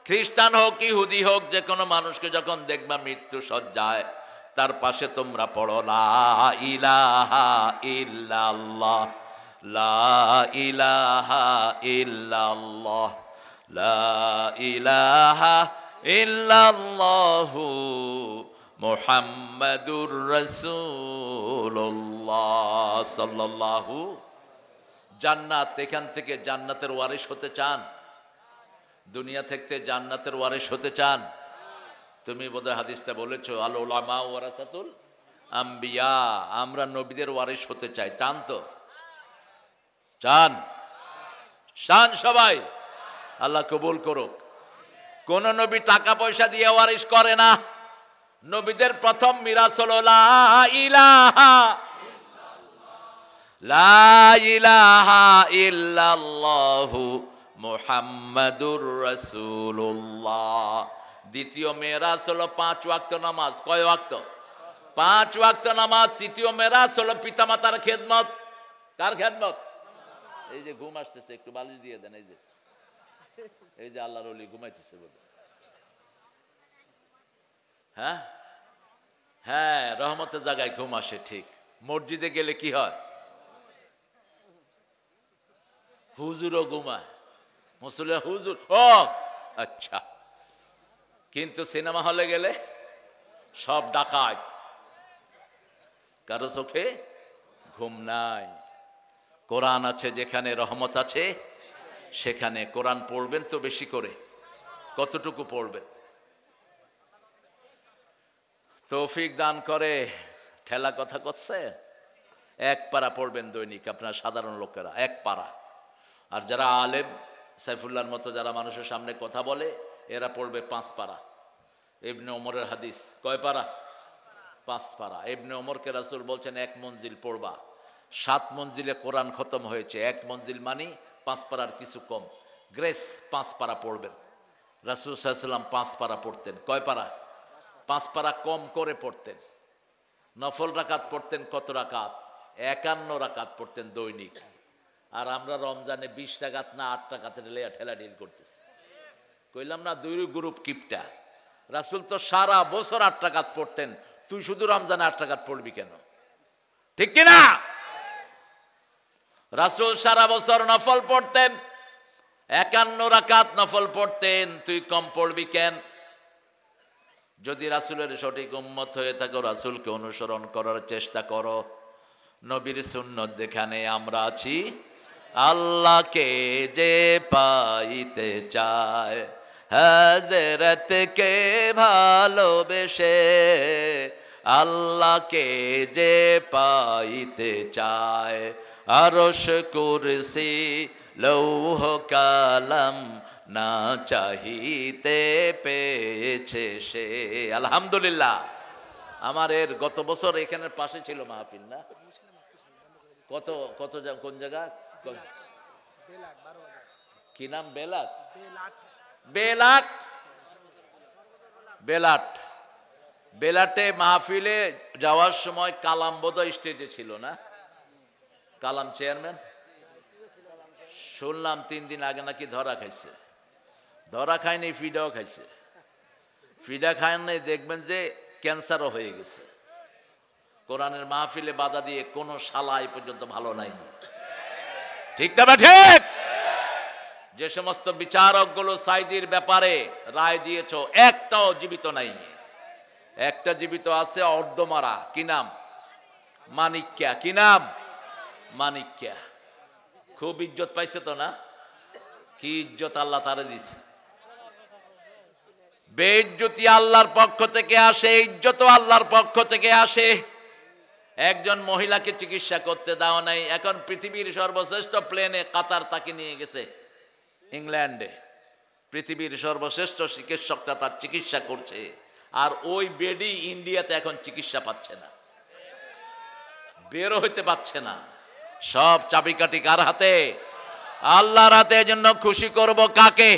খ্রিস্টান হোক, ইহুদি হোক, যে কোনো মানুষকে যখন দেখবা মৃত্যু সজ্জায়, তার পাশে তোমরা পড়ো লা ইলাহা ইল্লাল্লাহ, লা ইলাহা ইল্লাল্লাহ, লা ইলাহা ইল্লাল্লাহু মুহাম্মাদুর রাসূলুল্লাহ সাল্লাল্লাহু। জান্নাত, এখান থেকে জান্নাতের ওয়ারিশ হতে চান? দুনিয়া থেকে জান্নাতের ওয়ারিশ হতে চান? তুমি বোধহয় হাদিসটা বলেছো আল উলামা ওয়ারাসাতুল আম্বিয়া, আমরা নবীদের ওয়ারিশ হতে চাই। চান তো? চান? চান সবাই? আল্লাহ কবুল করুক। কোন নবী টাকা পয়সা দিয়ে ওয়ারিশ করে না। নবীদের প্রথম মিরাস হলো লা ইলাহা, লা ইলাহা ইল্লাল্লাহু মুহাম্মাদুর রাসূলুল্লাহ। দ্বিতীয় মিরাস হলো 5 ওয়াক্ত নামাজ। কয় ওয়াক্ত? 5 ওয়াক্ত নামাজ। তৃতীয় মিরাস হলো পিতামাতার খেদমত। কার খেদমত? এই যে ঘুম আসতেছে, একটু বালিশ দিয়ে দেন। এই যে আল্লাহর ওলি ঘুমাইতেছে বলে। হ্যাঁ হ্যাঁ, রহমতের জায়গায় ঘুম আসে। ঠিক। মসজিদে গেলে কি হয়? হুজুরও ঘুমায়, মুসল্লি হুজুর। ও আচ্ছা। কিন্তু সিনেমা হলে গেলে সব ডাকাত, কারো চোখে ঘুম নাই। কোরআন আছে যেখানে, রহমত আছে সেখানে। কোরআন পড়বেন তো বেশি করে। কতটুকু পড়বেন? তৌফিক দান করে। ঠেলা কথা করছে। 1 পারা পড়বেন দৈনিক, আপনার সাধারণ লোকেরা 1 পারা। আর যারা আলেম, সাইফুল্লাহর মতো যারা মানুষের সামনে কথা বলে, এরা পড়বে 5 পারা। ইবনে ওমরের হাদিস। কয় পারা? 5 পারা। ইবনে ওমরকে রাসূল বলছেন 1 মঞ্জিল পড়বা। 7 মঞ্জিলে কোরআন খতম হয়েছে। 1 মঞ্জিল মানে 5 পারার কিছু কম। গ্রেস 5 পারা পড়বেন। রাসূল সাল্লাল্লাহু আলাইহি ওয়াসাল্লাম 5 পারা পড়তেন। কয় পারা? 5 পারা কম করে পড়তেন। নফল রাকাত পড়তেন কত রাকাত? 51 রাকাত পড়তেন দৈনিক। আর আমরা রমজানে 20 রাকাত না 8 রাকাতের ঠেলা ঢিল করতেছি। কইলাম না 2 গ্রুপ কিপটা। রাসূল তো সারা বছর 8 রাকাত পড়তেন, তুই শুধু রমজানে 8 রাকাত পড়বি কেন? ঠিক কি না? রাসূল সারা বছর নফল পড়তেন, 51 রাকাত নফল পড়তেন, তুই কম পড়বি কেন? যদি রাসূলের সঠিক উম্মত হয়ে থাকো, রাসূলকে অনুসরণ করার চেষ্টা করো। নবীর সুন্নত যেখানে আমরা আছি, আল্লাহকে যে পাইতে চায়, হযরতকে ভালোবেসে, আল্লাহকে যে পাইতে চায়, আরশ কুরসি লৌহ কালাম না চাহিতে পেয়েছে সে। আলহামদুলিল্লাহ। আমার গত বছর এখানের পাশে ছিল মাহফিল না? কত কত কোন জায়গা? কি নাম? বেলাট। বেলাট। বেলাট। বেলাটে মাহফিলে যাওয়ার সময় কালাম বোধহয় স্টেজে ছিল না? কালাম চেয়ারম্যান। শুনলাম 3 দিন আগে নাকি ধরা খাইছে। ধরা খায়নি, ফিডাও খাইছে। ফিডা খায় নাই, দেখবেন যে ক্যান্সারও হয়ে গেছে। কোরআনের মাহফিলে বাধা দিয়ে কোনো শালা এই পর্যন্ত ভালো নাই। ঠিক না? ঠিক। যে সমস্ত বিচারকগুলো সাইদির ব্যাপারে রায় দিয়েছ, একটাও জীবিত নাই। একটা জীবিত আছে, অর্ধমারা। কি নাম? মানিক্যা। কি নাম? মানিক্যা। খুব ইজ্জত পাইছে তো না? কি ইজ্জত আল্লাহ তারে দিচ্ছে। বেইজ্জতি আল্লাহর পক্ষ থেকে আসে, ইজ্জত আল্লাহর পক্ষ থেকে আসে। একজন মহিলাকে চিকিৎসা করতে দাও নাই, এখন পৃথিবীর সর্বশ্রেষ্ঠ প্লেনে কাতার তাকে নিয়ে গেছে ইংল্যান্ডে। পৃথিবীর সর্বশ্রেষ্ঠ চিকিৎসকটা তার চিকিৎসা করছে, আর ওই বেডি ইন্ডিয়াতে এখন চিকিৎসা পাচ্ছে না, বেরো হইতে পারছে না। সব চাবিকাঠি কার হাতে? আল্লাহর হাতে। এজন্য খুশি করব কাকে?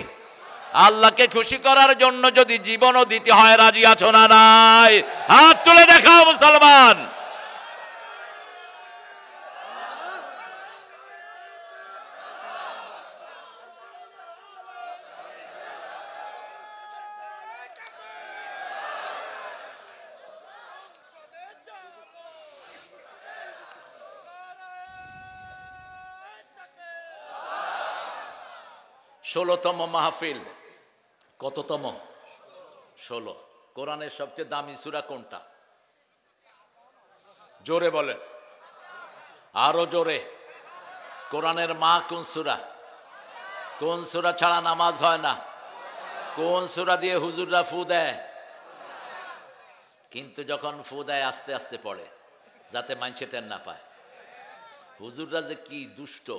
আল্লাহকে খুশি করার জন্য যদি জীবনও দিতে হয়, রাজি আছো না নাই? হাত তুলে দেখাও মুসলমান। ষোলতম মাহফিল। কততম? 16। কোরআনের সবচেয়ে দামি সূরা কোনটা? জোরে বলেন, আরো জোরে। কোরআনের মা কোন সূরা? কোন সূরা ছাড়া নামাজ হয় না? কোন সূরা দিয়ে হুজুররা ফু দেয়? কিন্তু যখন ফু দেয় আস্তে আস্তে পড়ে, যাতে মাইনসে টের না পায়। হুজুররা যে কি দুষ্ট!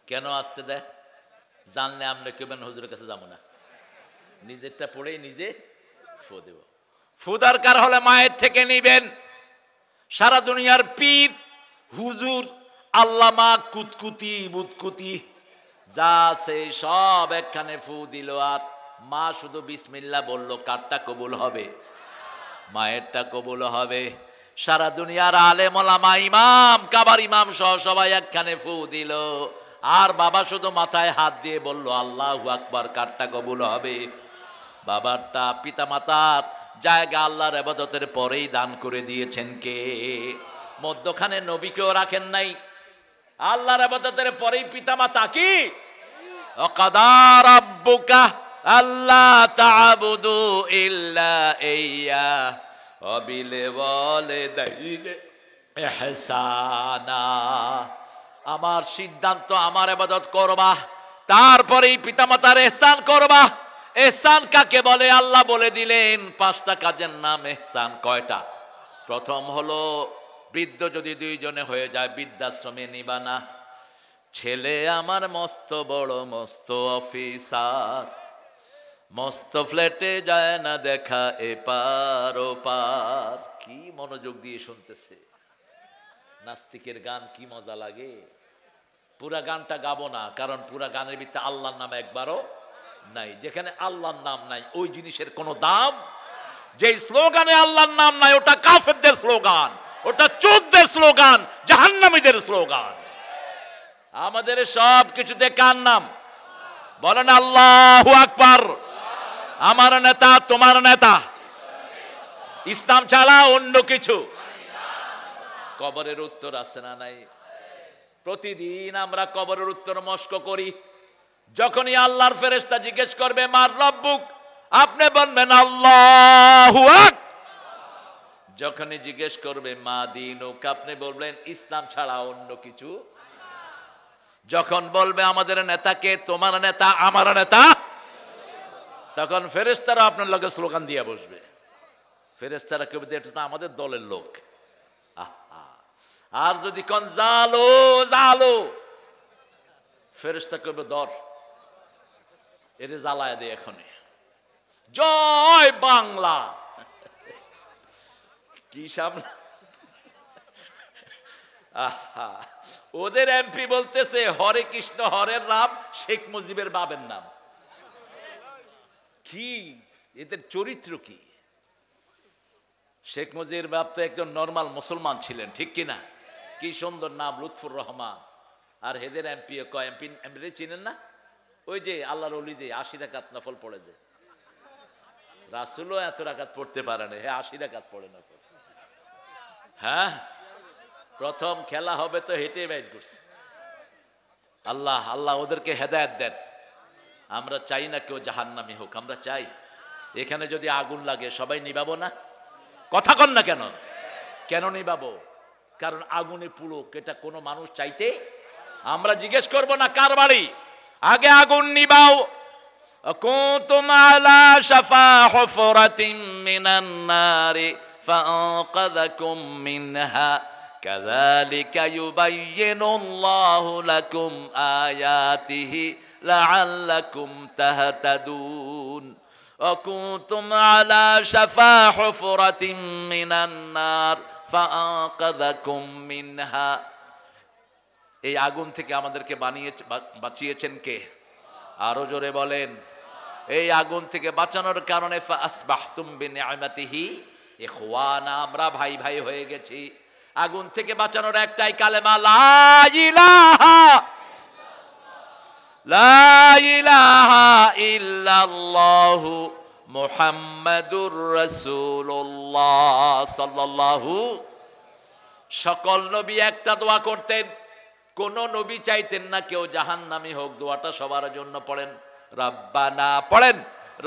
কেন আসতে দেয়? জানলে আমরা কেবেন হুজুরের কাছে যাবো না, নিজেরটা পড়েই নিজে ফু দেব। ফু দরকার হলে মায়ের থেকে নিবেন। সারা দুনিয়ার পীর হুজুর আল্লামা কুতকুতি বুতকুতি যা আছে সব একখানে ফু দিল, আর মা শুধু বিসমিল্লাহ বলল। কারটা কবুল হবে? মায়েরটা কবুল হবে। সারা দুনিয়ার আলেম ওলামা ইমাম কাবার ইমাম সহ সবাই একখানে ফু দিল, আর বাবা শুধু মাথায় হাত দিয়ে বলল আল্লাহু আকবার। কারটা কবুল হবে? বাবারটা। পিতা মাতার জায়গা আল্লাহর ইবাদতের পরেই দান করে দিয়েছেন কে? মধ্যখানে নবীকেও রাখেন নাই, আল্লাহর ইবাদতের পরেই পিতা মাতা। কি ওয়াকাদা রাব্বুকা আল্লা তা'বুদু ইল্লা ইয়্যা ওয়া বিল ওয়ালিদাইনি ইহসানা। আমার সিদ্ধান্ত, আমার ইবাদত করবা, তারপরেই পিতামাতার ইহসান করবা। ইহসান কাকে বলে? আল্লাহ বলে দিলেন 5টা কাজের নাম ইহসান। কয়টা? প্রথম হলো বৃদ্ধ যদি 2 জনে হয়ে যায় বৃদ্ধাশ্রমে নিবা না। ছেলে আমার মস্ত বড় মস্ত অফিসার, মস্ত ফ্ল্যাটে যায় না দেখা এপার ওপার। কি মনোযোগ দিয়ে শুনতেছে। নাস্তিকের গান কি মজা লাগে। পুরা গানটা গাবো না, কারণ পুরা গানের ভিতরে আল্লাহর নাম একবারও নাই। যেখানে আল্লাহর নাম নাই ওই জিনিসের কোনো দাম। যে স্লোগানে আল্লাহর নাম নাই ওটা কাফেরদের স্লোগান, ওটা চোরদের স্লোগান, জাহান্নামীদের স্লোগান। আমাদের সব কিছুতে কার নাম? বলেন আল্লাহু আকবার। আমার নেতা তোমার নেতা, ইসলাম ছাড়া অন্য কিছু। কবরের উত্তর আছে না নাই? প্রতিদিন আমরা কবরের উত্তর মস্ক করি। যখনই আল্লাহর ফেরেশতা জিজ্ঞেস করবে মার রব্বুক, আপনি বলবেন আল্লাহু আকবার। যখনই জিজ্ঞেস করবে মা দীনুক, আপনি বলবেন ইসলাম ছাড়া অন্য কিছু। যখন বলবে আমাদের নেতাকে, তোমার নেতা আমার নেতা, তখন ফেরেশতারা আপনার লগে স্লোগান দিয়ে বসবে। ফেরেশতারা কেউ এটা তো আমাদের দলের লোক। আর যদি কোন জালো জালো, ফেরেশতা কবে ধর এর জ্বালায় দে এখনই। জয় বাংলা। কি সামনে ওদের এমপি বলতেছে হরে কৃষ্ণ হরের নাম শেখ মুজিবের বাবের নাম। কি এদের চরিত্র কি? শেখ মুজিবের বাপ তো একজন নর্মাল মুসলমান ছিলেন, ঠিক কিনা? কি সুন্দর নাম, লুৎফুর রহমান। আর হেদের এমপি কয় এমপি চিনেন না? ওই যে আল্লাহর ওলি যে 80 রাকাত নফল পড়ে, যে রাসূলও এত রাকাত পড়তে পারে না, 80 রাকাত পড়ে না। হ্যাঁ, প্রথম খেলা হবে তো হেঁটে বাইট করছে। আল্লাহ আল্লাহ ওদেরকে হেদায়েত দেন। আমরা চাই না কেউ জাহান্নামী হোক, আমরা চাই এখানে যদি আগুন লাগে সবাই নিবাবো না? কথা কন না কেন? কেন নিবাবো? কারণ আগুনে পুড়ুক এটা কোনো মানুষ চাইতে, আমরা জিজ্ঞেস করব না কার বাড়ি, আগে আগুন নিবাও। কুনতুম আলা শাফা হুফরাতিন মিনান নারি ফাআনকাযাকুম মিনহা কাযালিকা ইউবাইয়িনুল্লাহু লাকুম আয়াতিহি লাআল্লাকুম তাহতাদুন। وكنتم على شفا حفرة من النار فأنقذكم منها। এই আগুন থেকে আমাদেরকে বাঁচিয়েছেন কে? আরো জোরে বলেন। এই আগুন থেকে বাঁচানোর কারণে ফাসবাহতুম বিনিআমাতিহি ইখওয়ানা, আমরা ভাই ভাই হয়ে গেছি। আগুন থেকে বাঁচানোর একটাই কালেমা, লা ইলাহা লা ইলাহা ইল্লাল্লাহু মুহাম্মাদুর রাসূলুল্লাহ সাল্লাল্লাহু। সকল নবী একটা দোয়া করতেন, কোন নবী চাইতেন না কেউ জাহান্নামী হোক। দোয়াটা সবার জন্য পড়েন, রাব্বানা, পড়েন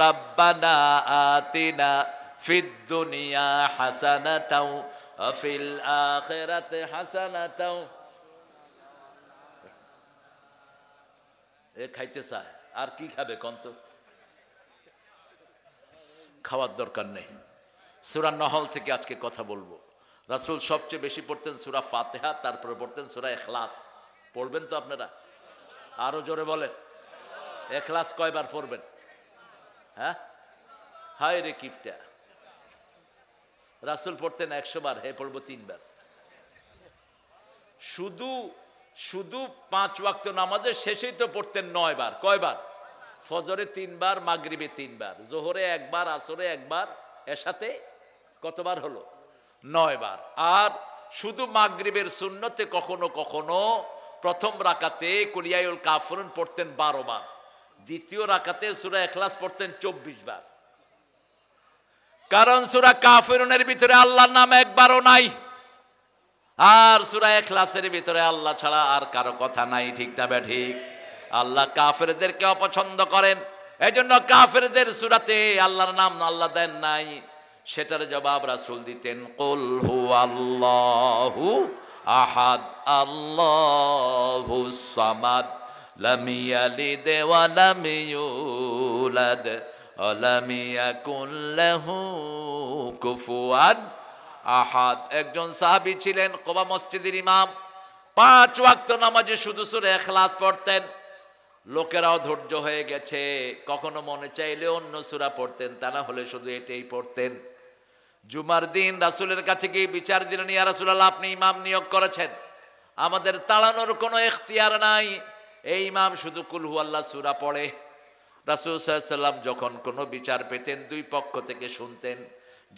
রাব্বানা আতিনা ফিদ দুনিয়া হাসানাতাও ওয়া ফিল আখিরাতি হাসানাতাও। এ খাইতে চায়, আর কি খাবে কন্ত? খাওয়ার দরকার নেই। সূরা নহল থেকে আজকে কথা বলবো। রাসূল সবচেয়ে বেশি পড়তেন সূরা ফাতিহা, তারপরে পড়তেন সূরা ইখলাস। পড়বেন তো আপনারা? আরো জোরে বলেন। ইখলাস কয়বার পড়বেন? হ্যাঁ, হায় রে কিপটা। রাসূল পড়তেন 100 বার, হে পড়বো 3 বার। শুধু 5 ওয়াক্ত নামাজের শেষেই তো পড়তেন 9 বার। কয়বার? ফজরে 3 বার, মাগরিবে 3 বার, জোহরে 1 বার, আসরে 1 বার, এশাতে কতবার হলো? 9 বার। আর শুধু মাগরিবের সুন্নতে কখনো কখনো প্রথম রাকাতে কুলিয়াউল কাফিরুন পড়তেন 12 বার, দ্বিতীয় রাকাতে সূরা ইখলাস পড়তেন 24 বার। কারণ সূরা কাফিরুনের ভিতরে আল্লাহর নাম একবারও নাই, আর সূরা ইখলাসের ভিতরে আল্লাহ ছাড়া আর কারো কথা নাই। ঠিক না ঠিক? আল্লাহ কাফেরদেরকে অপছন্দ করেন, এজন্য কাফেরদের সূরাতে আল্লাহর নাম আল্লাহ দেন নাই। সেটার জবাব রাসূল দিতেন, কুল হুয়াল্লাহু আহাদ আল্লাহুস সামাদ লাম ইয়ালিদ ওয়া লাম ইউলাদ ওয়া লাম ইয়াকুল লাহু কুফুয়ান আহাদ। একজন সাহাবী ছিলেন, কুবা মসজিদের ইমাম, 5 ওয়াক্ত নামাজে শুধু সূরা ইখলাস পড়তেন। লোকেরাও ধৈর্য হয়ে গেছে, কখনো মনে চাইলে অন্য সূরা পড়তেন, তা না হলে শুধু এটাই পড়তেন। জুমার দিন রাসূলের কাছে গিয়ে বিচার দিলেন, ইয়া রাসূলুল্লাহ, আপনি ইমাম নিয়োগ করেছেন, আমাদের তাড়ানোর কোনো ইখতিয়ার নাই, এই ইমাম শুধু কুল হুয়াল্লাহ সূরা পড়ে। রাসূল সাল্লাল্লাহু আলাইহি ওয়াসাল্লাম যখন কোনো বিচার পেতেন 2 পক্ষ থেকে শুনতেন।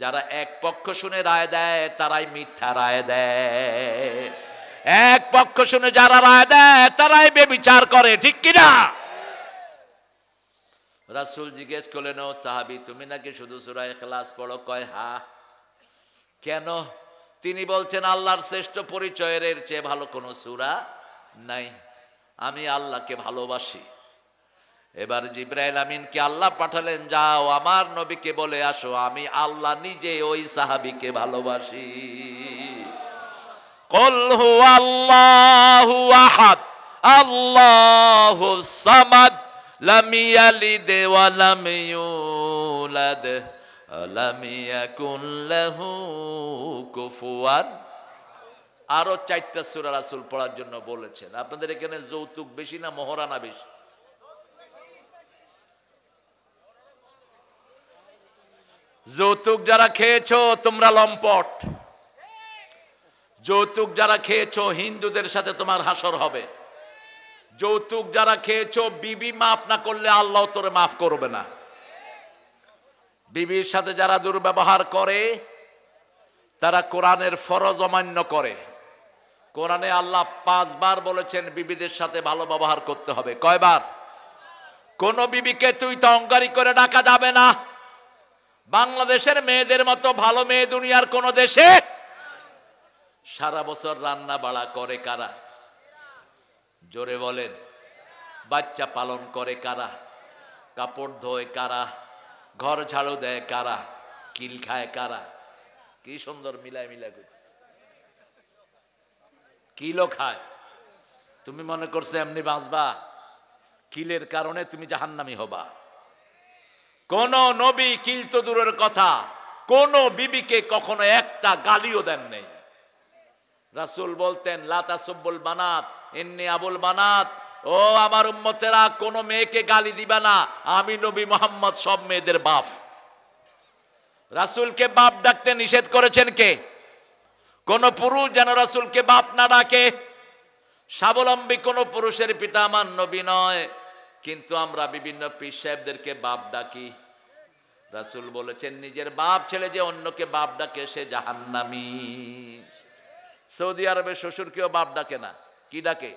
যারা এক পক্ষ শুনে রায় দেয় তারাই মিথ্যা রায় দেয়, এক পক্ষ শুনে যারা রায় দেয় তারাই বেবিচার করে। ঠিক কিনা? রাসূল জিজ্ঞেস করলেন, ও সাহাবী, তুমি নাকি শুধু সূরা ইখলাস পড়ো? কয় হ্যাঁ। কেন? তিনি বলছেন, আল্লাহর শ্রেষ্ঠ পরিচয়ের এর চেয়ে ভালো কোনো সূরা নাই। আমি আল্লাহকে ভালোবাসি। এবার জিবরাইল আমিনকে আল্লাহ পাঠালেন, যাও আমার নবীকে বলে আসো আমি আল্লাহ নিজে ওই সাহাবীকে ভালোবাসি। কুল হুয়াল্লাহু আহাদ আল্লাহুস সামাদ লাম ইয়ালিদ ওয়া লাম ইউলাদ ওয়া লাম ইয়াকুল লাহু কুফুয়ান। আরো 4টা সূরা রাসূল পড়ার জন্য বলেছেন। আপনাদের এখানে যৌতুক বেশি না মোহরানা বেশি? যৌতুক যারা খেয়েছো তোমরা লম্পট। যৌতুক যারা খেয়েছো হিন্দুদের সাথে তোমার হাসর হবে। যৌতুক যারা খেয়েছো বিবি মাফ না করলে আল্লাহ তোরে মাফ করবে না। বিবির সাথে যারা দুর্ব্যবহার করে তারা কোরআনের ফরজ অমান্য করে। কোরআনে আল্লাহ 5 বার বলেছেন বিবিদের সাথে ভালো ব্যবহার করতে হবে। কয়বার? কোন বিবিকে তুই তো অহংকারী করে ডাকা যাবে না। বাংলাদেশের মেয়েদের মতো ভালো মেয়ে দুনিয়ার কোন দেশে। সারা বছর রান্না বাড়া করে কারা? জোরে বলেন। বাচ্চা পালন করে কারা? কাপড় ধোয় কারা? ঘর ঝাড়ু দেয় কারা? কিল খায় কারা? কি সুন্দর মিলায় মিলা করে। কিলো খায়, তুমি মনে করছো এমনি বাঁচবা? কিলের কারণে তুমি জাহান্নামী হবা। কোন নবী, কিল তো দূরের কথা, কোন বিবিকে কখনো একটা গালিও দেন নেই। রাসূল বলতেন লা তাসুব্বুল বানাত ইন্নী আবুল বানাত, ও আমার উম্মতেরা কোন মেয়েকে গালি দিবা না, আমি নবী মুহাম্মদ সব মেয়েদের বাপ। রাসূলকে বাপ ডাকতে নিষেধ করেছেন কে? কোন পুরুষ যেন রাসূলকে বাপ না ডাকে। স্বাবলম্বী কোন পুরুষের পিতা আমার নবী নয়, কিন্তু আমরা বিভিন্ন পীর সাহেবদেরকে বাপ ডাকি। রাসূল বলেছেন নিজের বাপ ছেলে যে অন্যকে বাপ ডাকে সে জাহান্নামী। সৌদি আরবে শ্বশুরকেও বাপ ডাকে না, কি ডাকে?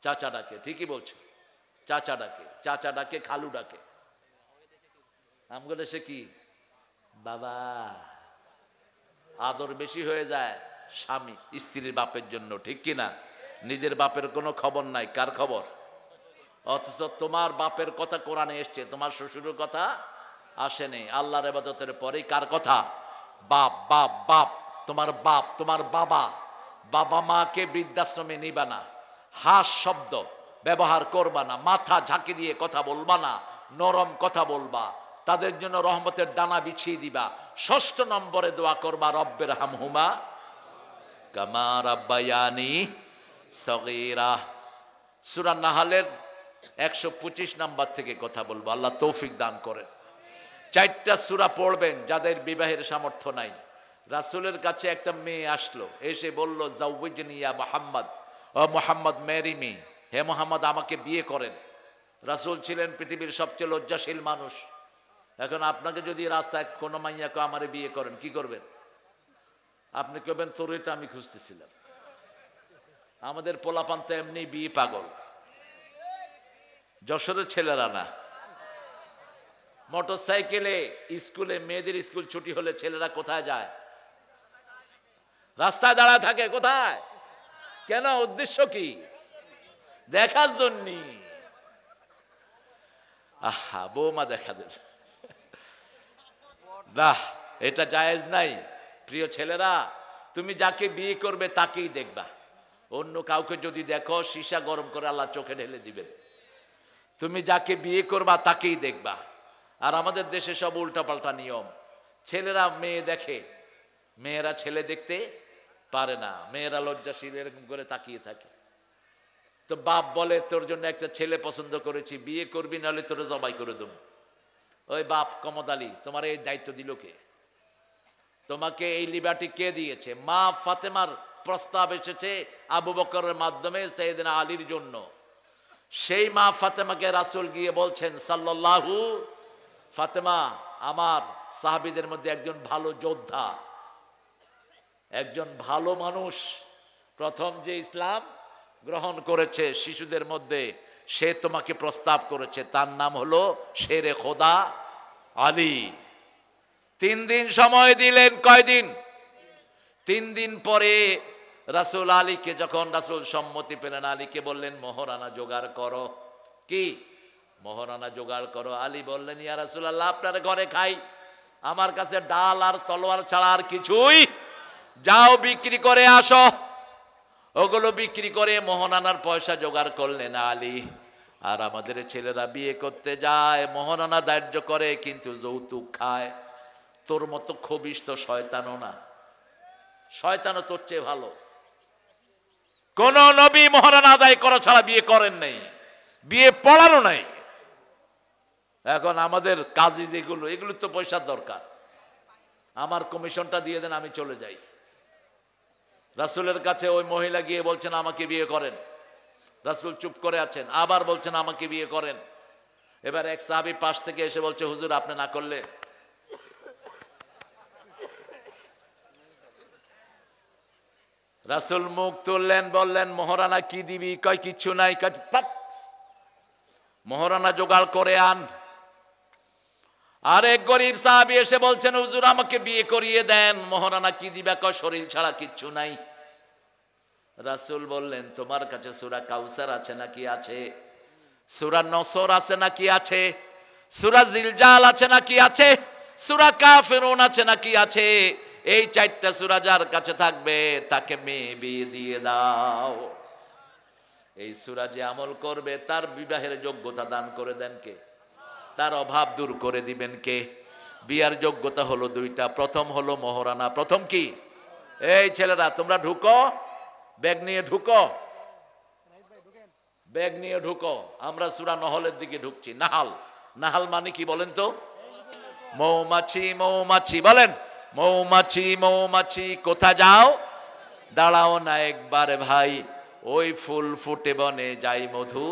চাচা ডাকে। ঠিকই বলছো, চাচা ডাকে, চাচা ডাকে, খালু ডাকে। আমগো দেশে কি বাবা? আদর বেশি হয়ে যায় স্বামী স্ত্রীর বাপের জন্য, ঠিক কিনা? নিজের বাপের কোনো খবর নাই, কার খবর? অথচ তোমার বাপের কথা কোরআনে এসছে, তোমার শ্বশুরের কথা আসেনি। আল্লাহর ইবাদতের পরেই কার কথা? বাপ বাপ বাপ। তোমার বাপ, তোমার বাবা, বাবা মাকে বৃদ্ধাশ্রমে নিবা না, হাস শব্দ ব্যবহার করবা না, মাথা ঝাঁকি দিয়ে কথা বলবা না, নরম কথা বলবা, তাদের জন্য রহমতের ডানা বিছিয়ে দিবা। ৬ষ্ঠ নম্বরে দোয়া করবা রব্বের হামহুমা কামা রাব্বায়ানি সগীরা। সূরা নাহলের ১২৫ নম্বর থেকে কথা বলবো, আল্লাহ তৌফিক দান করেন। 4টা সূরা পড়বেন যাদের বিবাহের সামর্থ্য নাই। রাসূলের কাছে একটা মেয়ে আসলো, এসে বলল জাওয়াজনি ইয়া মুহাম্মদ, ও মুহাম্মদ ম্যারি মি, হে মুহাম্মদ আমাকে বিয়ে করেন। রাসূল ছিলেন পৃথিবীর সবচেয়ে লজ্জাশীল মানুষ। এখন আপনাকে যদি রাস্তায় কোনো মাইয়াকে আমারে বিয়ে করেন, কি করবেন? আপনি কবেন তোর এটা আমি খুঁজতেছিলাম। আমাদের পোলাপান তো এমনি বিয়ে পাগল, যশোরের ছেলেরা না। মোটরসাইকেলে স্কুলে, মেয়েদের স্কুল ছুটি হলে ছেলেরা কোথায় যায়? রাস্তায় দাঁড়ায় থাকে। কোথায়? কেন? উদ্দেশ্য কি? দেখার জন্য। আহা, বৌমা দেখা দেবে না, এটা জায়েজ নাই। প্রিয় ছেলেরা, তুমি যাকে বিয়ে করবে তাকেই দেখবা। অন্য কাউকে যদি দেখো সীসা গরম করে আল্লাহ চোখে ঢেলে দিবেন। তুমি যাকে বিয়ে করবা তাকেই দেখবা। আর আমাদের দেশে সব উল্টাপাল্টা নিয়ম। ছেলেরা মেয়ে দেখে, মেয়েরা ছেলে দেখতে পারে না, মেয়েরা লজ্জাশীল এরকম করে তাকিয়ে থাকে। তো বাপ বলে তোর জন্য একটা ছেলে পছন্দ করেছি, বিয়ে করবি নাহলে তোর জবাই করে দেব। ওই বাপ কমদ আলী, তোমার এই দায়িত্ব দিল কে? তোমাকে এই লিবার্টি কে দিয়েছে? মা ফাতেমার প্রস্তাব এসেছে আবু বকরের মাধ্যমে সাইয়েদনা আলীর জন্য। সেই মা ফাতেমাকে রাসূল গিয়ে বলছেন সাল্লাল্লাহু, ফাতেমা আমার সাহাবীদের মধ্যে একজন ভালো যোদ্ধা, একজন ভালো মানুষ, প্রথম যে ইসলাম গ্রহণ করেছে শিশুদের মধ্যে, সে তোমাকে প্রস্তাব করেছে। তার নাম হলো শেরে খোদা আলী। 3 দিন সময় দিলেন। কয়দিন? 3 দিন পরে রাসূল আলীকে, যখন রাসূল সম্মতি পেলেন, আলীকে বললেন মোহরানা জোগাড় করো। কি মোহরানা জোগাড় করো? আলী বললেন ইয়া রাসূলুল্লাহ, আপনার ঘরে খাই, আমার কাছে ডাল আর তলোয়ার ছাড়া আর কিছুই। যাও বিক্রি করে আসো। ওগুলো বিক্রি করে মোহরানার পয়সা জোগাড় করলেন আলী। আর আমাদের ছেলেরা বিয়ে করতে যায়, মোহরানা ধার্য করে কিন্তু যৌতুক খায়। তোর মতো খবিশ তো শয়তানও না, শয়তানও তোর চেয়ে ভালো। কোন নবী মোহরানা আদায় করা ছাড়া বিয়ে করেন নাই, বিয়ে পড়ানো নাই। এখন আমাদের কাজী যেগুলো, এগুলো তো পয়সার দরকার। আমার কমিশনটা দিয়ে দেন, আমি চলে যাই। রাসূলের কাছে ওই মহিলা গিয়ে বলছেন আমাকে বিয়ে করেন। রাসূল চুপ করে আছেন, আবার বলছেন আমাকে বিয়ে করেন। এবার এক সাহাবী পাশ থেকে এসে বলছে হুজুর আপনি না করলে। রাসূল মুখ তুললেন, বললেন মোহরানা কি দিবি? কয় কিচ্ছু নাই। মোহরানা জোগাড় করে আন। আরেক গরিব সাহাবী এসে বলছেন হুজুর আমাকে বিয়ে করিয়ে দেন, মোহরানা কি দিবা? কয় শরীর ছাড়া কিচ্ছু নাই। রাসূল বললেন তোমার কাছে সূরা কাউসার আছে নাকি? আছে। সূরা নসর আছে নাকি? আছে। সূরা জিলজাল আছে নাকি? আছে। সূরা কাফিরুন আছে নাকি? আছে। এই 4টা সূরা যার কাছে থাকবে তাকে মেয়ে বিয়ে দিয়ে দাও। এই সূরা যে আমল করবে তার বিবাহের যোগ্যতা দান করে দেন কে? তার অভাব দূর করে দিবেন কে? বিয়ার যোগ্যতা হলো 2টা। প্রথম হলো মহরানা। প্রথম কি? এই ছেলেরা তোমরা ঢুকো, ব্যাগ নিয়ে ঢুকো, ব্যাগ নিয়ে ঢুকো। আমরা সূরা নহলের দিকে ঢুকছি। নাহাল, নাহাল মানে কি বলেন তো? মৌমাছি, মৌমাছি বলেন। মৌমাছি, মৌমাছি কোথা যাও? দাঁড়াও না একবার ভাই, ওই ফুল ফুটে বনে যাই মধু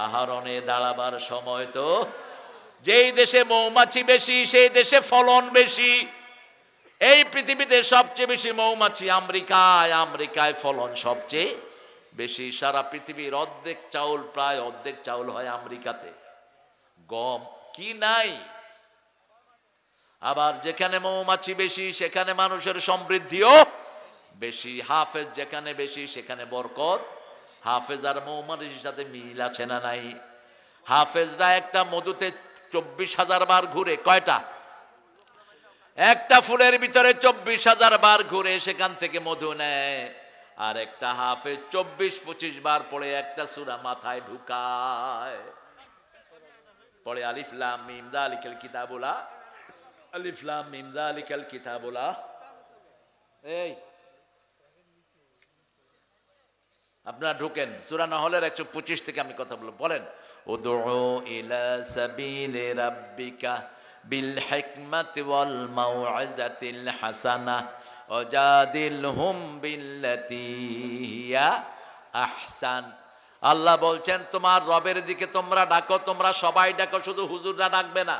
আহরণে দাঁড়াবার সময় তো। যেই দেশে মৌমাছি বেশি সেই দেশে ফলন বেশি। এই পৃথিবীতে সবচেয়ে বেশি মৌমাছি আমেরিকায়, আমেরিকায় ফলন সবচেয়ে বেশি। সারা পৃথিবীর অর্ধেক চাউল, প্রায় অর্ধেক চাউল হয় আমেরিকাতে। গম কি নাই? আবার যেখানে মৌমাছি বেশি সেখানে মানুষের সমৃদ্ধিও বেশি। হাফেজ যেখানে বেশি সেখানে বরকত। হাফেজ আর মৌমাছির সাথে মিল আছে না নাই? হাফেজরা একটা মধুতে 24,000 বার ঘুরে। কয়টা? একটা ফুলের ভিতরে 24,000 বার ঘুরে সেখান থেকে মধু নেয়। আর একটা হাফেজ 24-25 বার পড়ে একটা সূরা মাথায় ঢুকায়। পড়ে আলিফ লাম মিম যালিকাল কিতাবুলা, আলিফ লাম মিম যালিকাল কিতাবুলা। এই আপনারা ঢুকেন সূরা নহলের 125 থেকে আমি কথা বলবো। বলেন উদউ ইলা সাবিলি রাব্বিকা বিল হিকমাতি ওয়াল মাউইজাতিল হাসানা ওয়াজাদিলহুম বিল্লাতী হিয়া আহসান। আল্লাহ বলছেন তোমার রবের দিকে তোমরা ডাকো, তোমরা সবাই ডাকো, শুধু হুজুররা ডাকবে না।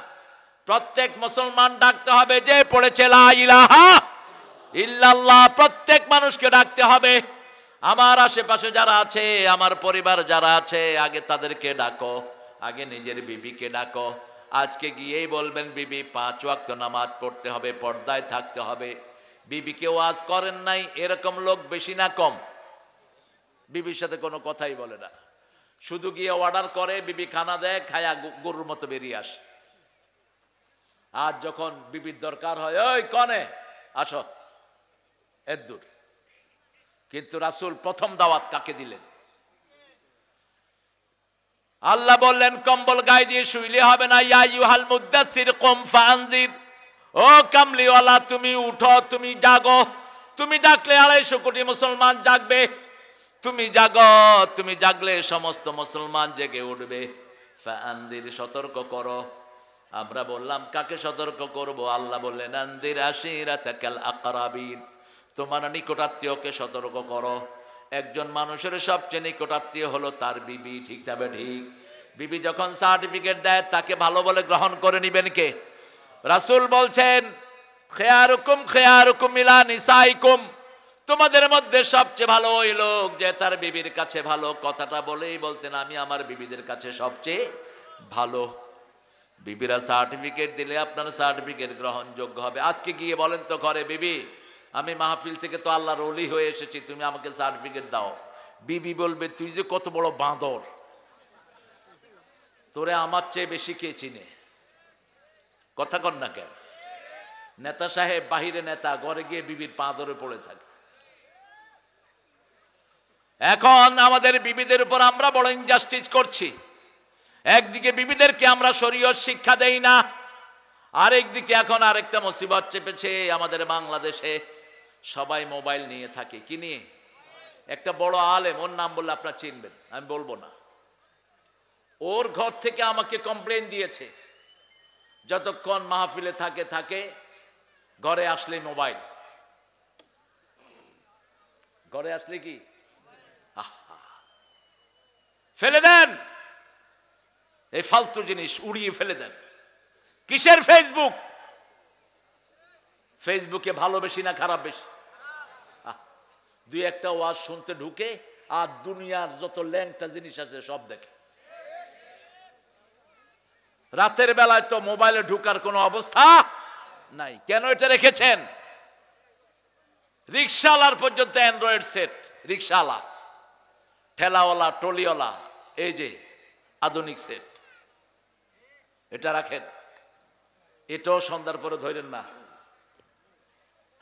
প্রত্যেক মুসলমান ডাকতে হবে যে পড়েছে লা ইলাহা ইল্লাল্লাহ। প্রত্যেক মানুষকে ডাকতে হবে। আমার আশেপাশে যারা আছে, আমার পরিবার যারা আছে, আগে তাদেরকে ডাকো, আগে নিজের বিবিকে ডাকো। আজকে গিয়েই বলবেন বিবি 5 ওয়াক্ত নামাজ পড়তে হবে, পর্দায় থাকতে হবে। বিবিকে ওয়াজ করেন নাই এরকম লোক বেশি না কম? বিবির সাথে কোনো কথাই বলে না, শুধু গিয়ে অর্ডার করে, বিবি খানা দেয়, খায়া গরুর মতো বেরিয়ে আসে। আর যখন বিবির দরকার হয়, ওই কনে আসো, এর দূর। কিন্তু রাসূল প্রথম দাওয়াত কাকে দিলেন? আল্লাহ বললেন কম্বল গায়ে দিয়ে শুইলে হবে না। ইয়া আইয়ুহাল মুদ্দাসসির কুম ফাআনজির। ও কামলিওয়ালা তুমি উঠো, তুমি জাগো। তুমি ডাকলে 250 কোটি মুসলমান জাগবে। তুমি জাগো, তুমি জাগলে সমস্ত মুসলমান জেগে উঠবে। ফাআনজির সতর্ক করো। আমরা বললাম কাকে সতর্ক করব? আল্লাহ বললেন আনজির আশিরাতাকাল আকরাবিন। তোমার নিকটাত্মীয়কে সতর্ক করো। একজন মানুষের সবচেয়ে নিকটাত্মীয় হলো তার বিবি। ঠিক না ঠিক? বিবি যখন সার্টিফিকেট দেয় তাকে ভালো বলে গ্রহণ করে নিবেন কে? রাসূল বলছেন খেয়ারুকুম খেয়ারুকুম ইলা নিসাইকুম। তোমাদের মধ্যে সবচেয়ে ভালো ওই লোক যে তার বিবির কাছে ভালো। কথাটা বলেই বলতেন আমি আমার বিবিদের কাছে সবচেয়ে ভালো। বিবিরা সার্টিফিকেট দিলে আপনার সার্টিফিকেট গ্রহণযোগ্য হবে। আজকে গিয়ে বলেন তো ঘরে, বিবি আমি মাহফিল থেকে তো আল্লাহর ওলি হয়ে এসেছি, তুমি আমাকে সার্টিফিকেট দাও। বিবি বলবে তুই যে কত বড় বাঁদর, তোরে আমার চেয়ে বেশি কে চিনে? কথা কর না কেন? নেতা সাহেব বাহিরে নেতা, ঘরে গিয়ে বিবির পা ধরে পড়ে থাকে। এখন আমাদের বিবিদের উপর আমরা বড় ইনজাস্টিস করছি। একদিকে বিবিদেরকে আমরা শরীয়ত শিক্ষা দেই না, আরেকদিকে এখন আরেকটা মুসিবত চেপেছে আমাদের বাংলাদেশে। সবাই মোবাইল নিয়ে থাকে। কি নিয়ে? একটা বড় আলেম, ওর নাম বললে আপনারা চিনবেন, আমি বলবো না। ওর ঘর থেকে আমাকে কমপ্লেন দিয়েছে, যতক্ষণ মাহফিলে থাকে থাকে, ঘরে আসলে মোবাইল। ঘরে আসলে কি ফেলে দেন, এই ফালতু জিনিস উড়িয়ে ফেলে দেন। কিসের ফেসবুক? ফেসবুকে ভালো বেশি না খারাপ বেশি? দুই একটা ওয়াজ শুনতে ঢুকে আর দুনিয়ার যত ল্যাংটা জিনিস আছে সব দেখে। রাতের বেলায় তো মোবাইলে ঢুকার কোনো অবস্থা নাই। কেন এটা রেখেছেন? রিকশাওয়ালার পর্যন্ত অ্যান্ড্রয়েড সেট। রিকশাওয়ালা, ঠেলাওয়ালা, টলিওয়ালা, এই যে আধুনিক সেট, এটা রাখেন। এটাও সন্ধ্যার পরে ধরেন না।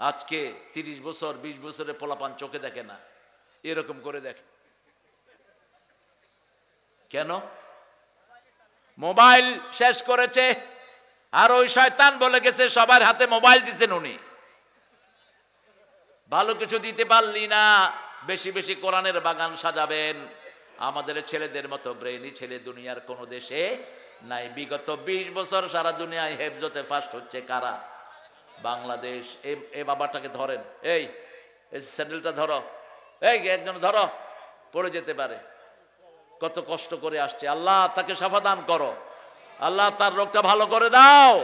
আজকে 30 বছর 20 বছরের পোলাপান চোখে দেখে না, এরকম করে দেখে। কেন? মোবাইল শেষ করেছে। আর ওই শয়তান বলে গেছে সবার হাতে মোবাইল দিচ্ছেন উনি। ভালো কিছু দিতে পারলি না, বেশি বেশি কোরআনের বাগান সাজাবেন। আমাদের ছেলেদের মতো ব্রেইনি ছেলে দুনিয়ার কোন দেশে নাই। বিগত 20 বছর সারা দুনিয়ায় হেফজতে ফার্স্ট হচ্ছে কারা? বাংলাদেশ। এই বাবাটাকে ধরেন, এই স্যান্ডেলটা ধরো, এই একজন ধরো, পড়ে যেতে পারে। কত কষ্ট করে আসছে, আল্লাহ তাকে শাফা দান করো, আল্লাহ তার রোগটা ভালো করে দাও।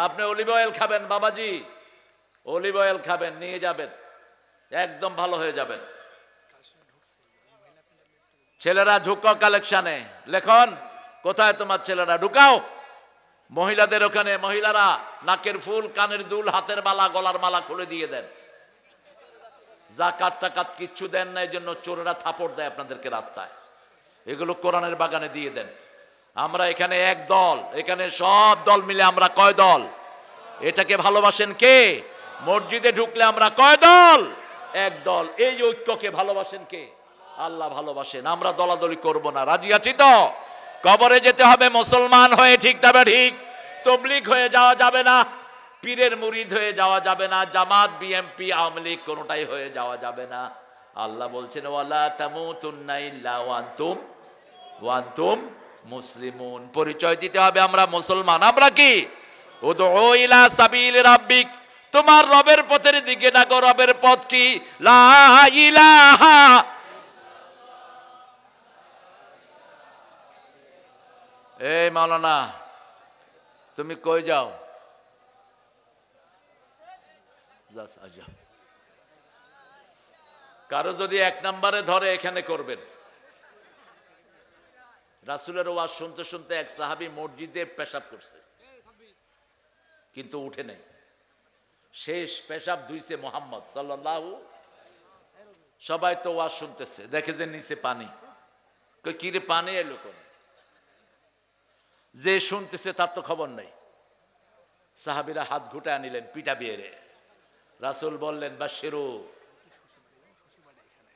আপনি অলিভ অয়েল খাবেন বাবাজি, অলিভ অয়েল খাবেন, নিয়ে যাবেন, একদম ভালো হয়ে যাবেন। ছেলেরা ঢুকাও কালেকশনে, লেখন কোথায় তোমার ছেলেরা, ঢুকাও। মহিলাদের ওখানে মহিলারা নাকের ফুল, কানের দুল, হাতের মালা, গলার মালা খুলে দিয়ে দেন। যাকাত টাকাত কিচ্ছু দেন না, এই জন্য চোরেরা থাপড় দেয় আপনাদেরকে রাস্তায়। এগুলো কোরআনের বাগানে দিয়ে দেন। আমরা এখানে এক দল, এখানে সব দল মিলে আমরা কয় দল? এটাকে ভালোবাসেন কে? মসজিদে ঢুকলে আমরা কয় দল? এক দল। এই ঐক্যকে ভালোবাসেন কে? আল্লাহ ভালোবাসেন। আমরা দলাদলি করব না, রাজি আছি তো? কবরে যেতে হবে মুসলমান হয়ে, ঠিক তবে ঠিক। তবলিগ হয়ে যাওয়া যাবে না, পীরের মুরিদ হয়ে যাওয়া যাবে না, জামাত বিএমপি আওয়ামী লীগ কোনোটাই হয়ে যাওয়া যাবে না। আল্লাহ বলছেন ওয়ালা তামুতুন্না ইল্লা ওয়া আনতুম মুসলিমুন। পরিচয় দিতে হবে আমরা মুসলমান। আমরা কি? উদউ ইলা সাবিল রাব্বিক, তোমার রবের পথের দিকে ডাকো। রবের পথ কি? লা ইলাহা। এই মাওলানা তুমি কই যাও? কারো যদি 1 নম্বরে ধরে এখানে করবেন। রাসূলের ওয়াজ শুনতে শুনতে এক সাহাবী মসজিদে পেশাব করছে, কিন্তু উঠে নাই। শেষ পেশাব ধুইছে মুহাম্মদ সাল্লাল্লাহু। সবাই তো ওয়াজ শুনতেছে, দেখে যে নিচে পানি। কই কি রে, পানি এলো কোন? যে শুনতেছে তার তো খবর নাই। সাহাবীরা হাত ঘুটে আনিলেন, পিটা বিয়েরে। রাসূল বললেন বাশিরু।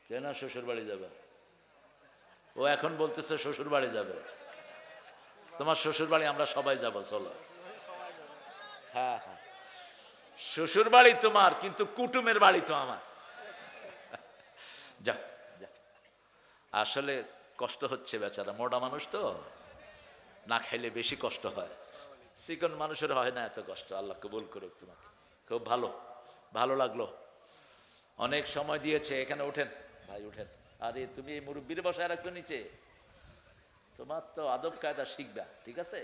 কেন শ্বশুর বাড়ি যাবে? ও এখন বলতেছে শ্বশুর বাড়ি যাবে। তোমার শ্বশুর বাড়ি আমরা সবাই যাব, চলো। হ্যাঁ হ্যাঁ, শ্বশুর বাড়ি তোমার, কিন্তু কুটুমের বাড়ি তো আমার। যা যা। আসলে কষ্ট হচ্ছে, বেচারা মোটা মানুষ তো, না খাইলে বেশি কষ্ট হয়। চিকন মানুষের হয় না এত কষ্ট। আল্লাহ কবুল করুক তোমাকে। খুব ভালো, ভালো লাগলো। অনেক সময় দিয়েছে। এখানে উঠেন ভাই, উঠেন। আরে তুমি এই মুরব্বীর বসায় রাখছো নিচে, তোমার তো আদব কায়দা শিখবা, ঠিক আছে?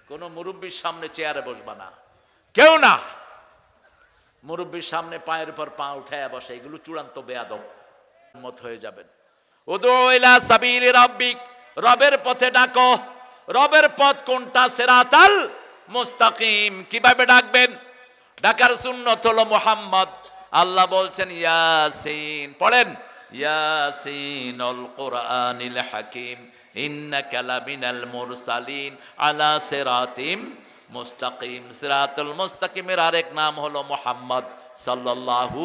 কোন মুরব্বীর সামনে চেয়ারে বসবা না, কেউ না। মুরব্বীর সামনে পায়ের উপর পা উঠায় বসে, এগুলো চূড়ান্ত বেয়াদব। মত হয়ে যাবেন। উদউ ইলা সাবিলি রাব্বিক, রবের পথে ডাকো। রবের পথ কোনটা? সিরাতাল মুস্তাকিম। কিভাবে ডাকবেন? ডাকার সুন্নত হলো মুহাম্মদ। আল্লাহ বলছেন ইয়াসিন, পড়েন ইয়াসিনুল কুরআনিল হাকিম ইন্নাকা লামিনাল মুরসালিন আলা সিরাতিম মুস্তাকিম। সিরাতুল মুস্তাকিমের আরেক নাম হলো মুহাম্মদ সাল্লাল্লাহু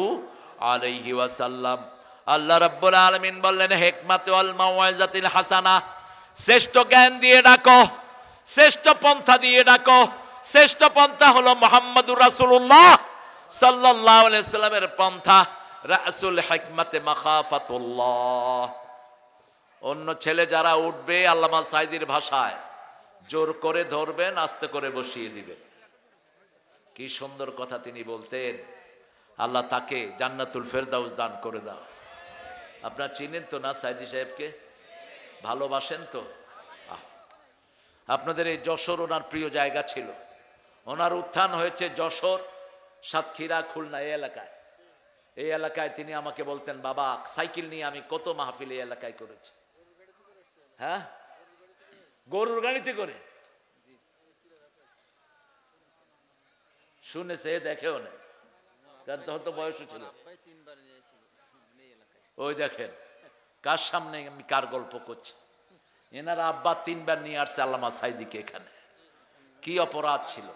আলাইহি ওয়াসাল্লাম। আল্লাহ রাব্বুল আলামিন বললেন হিকমাত ওয়াল মাউইজাতিল হাসানা, শ্রেষ্ঠ জ্ঞান দিয়ে ডাকো, শ্রেষ্ঠ পন্থা দিয়ে ডাকো। শ্রেষ্ঠ পন্থা হলো মুহাম্মদুর রাসূলুল্লাহ সাল্লাল্লাহু আলাইহি ওয়াসাল্লামের পন্থা। রাসূল হিকমাতে মাখাফাতুল্লাহ। অন্য ছেলে যারা উঠবে, আল্লামা সাইদির ভাষায়, জোর করে ধরবেন, আস্তে করে বসিয়ে দিবেন। কি সুন্দর কথা তিনি বলতেন। আল্লাহ তাকে জান্নাতুল ফেরদাউস দান করে দাও। আপনারা চিনেন তো না সাইদি সাহেবকে? ভালোবাসেন তো? আপনাদের এই যশোর ওনার প্রিয় জায়গা ছিল। ওনার উত্থান হয়েছে যশোর, সাতক্ষীরা, খুলনা, এই এলাকায়। এই এলাকায় তিনি আমাকে বলতেন, বাবা সাইকেল নিয়ে আমি কত মাহফিল এই এলাকায় করেছি। হ্যাঁ, গরুর গাড়িতে করে শুনেছে, দেখেও না, কারণ তখন তো বয়সও ছিল। ওই দেখেন কার সামনে আমি কার গল্প করছি। এনারা আব্বা 3 বার নিয়ে আসছে আল্লামা সাইদিকে এখানে। কি অপরাধ ছিল,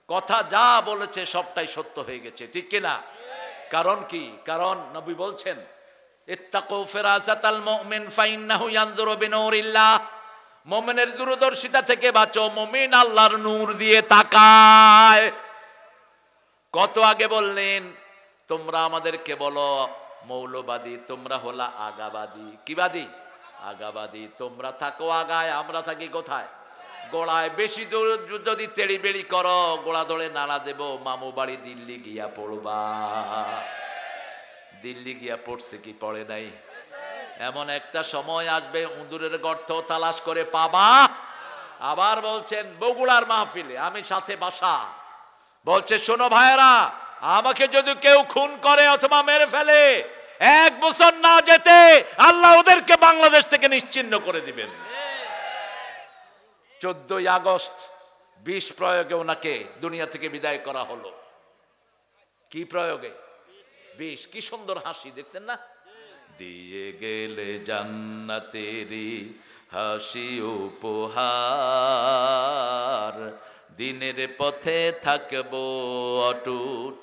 কথা যা বলেছে সবটাই সত্য হয়ে গেছে, ঠিক কিনা? কারণ কি? কারণ নবী বলছেন ইত্তাকু ফিরাসাতাল মুমিন ফাইন্নাহু ইয়ানজুরু বিনূরিল্লাহ, মুমিনের দূরদর্শিতা থেকে বাঁচো, মুমিন আল্লাহর নূর দিয়ে তাকায়। কত আগে বললেন, তোমরা আমাদেরকে বলো মৌলবাদী, তোমরা হলা আগাবাদী। কি বাদী? আগাবাদী। তোমরা থাকো আগায়, আমরা থাকি কোথায়? গোড়ায়। বেশি দূর যদি তেড়ি বেড়ি করো, গোড়া ধরে নাড়া দেব, মামু বাড়ি দিল্লি গিয়া পড়বা। দিল্লি গিয়া পড়ছে কি পড়ে নাই? এমন একটা সময় আসবে উঁদুরের গর্ত তালাশ করে পাবা। আবার বলছেন বগুড়ার মাহফিলে, আমি সাথে বাসা, বলছে শোনো ভাইয়েরা, আমাকে যদি কেউ খুন করে অথবা মেরে ফেলে, 1 বছর না যেতে আল্লাহ ওদেরকে বাংলাদেশ থেকে নিশ্চিহ্ন করে দিবেন। 14 আগস্ট বিষ প্রয়োগে ওনাকে দুনিয়া থেকে বিদায় করা হলো। কি প্রয়োগে? বিষ। কি সুন্দর হাসি, দেখছেন না? দিয়ে গেলে জান্নাতেরি হাসি উপহার, দিনের পথে থাকবো অটুট,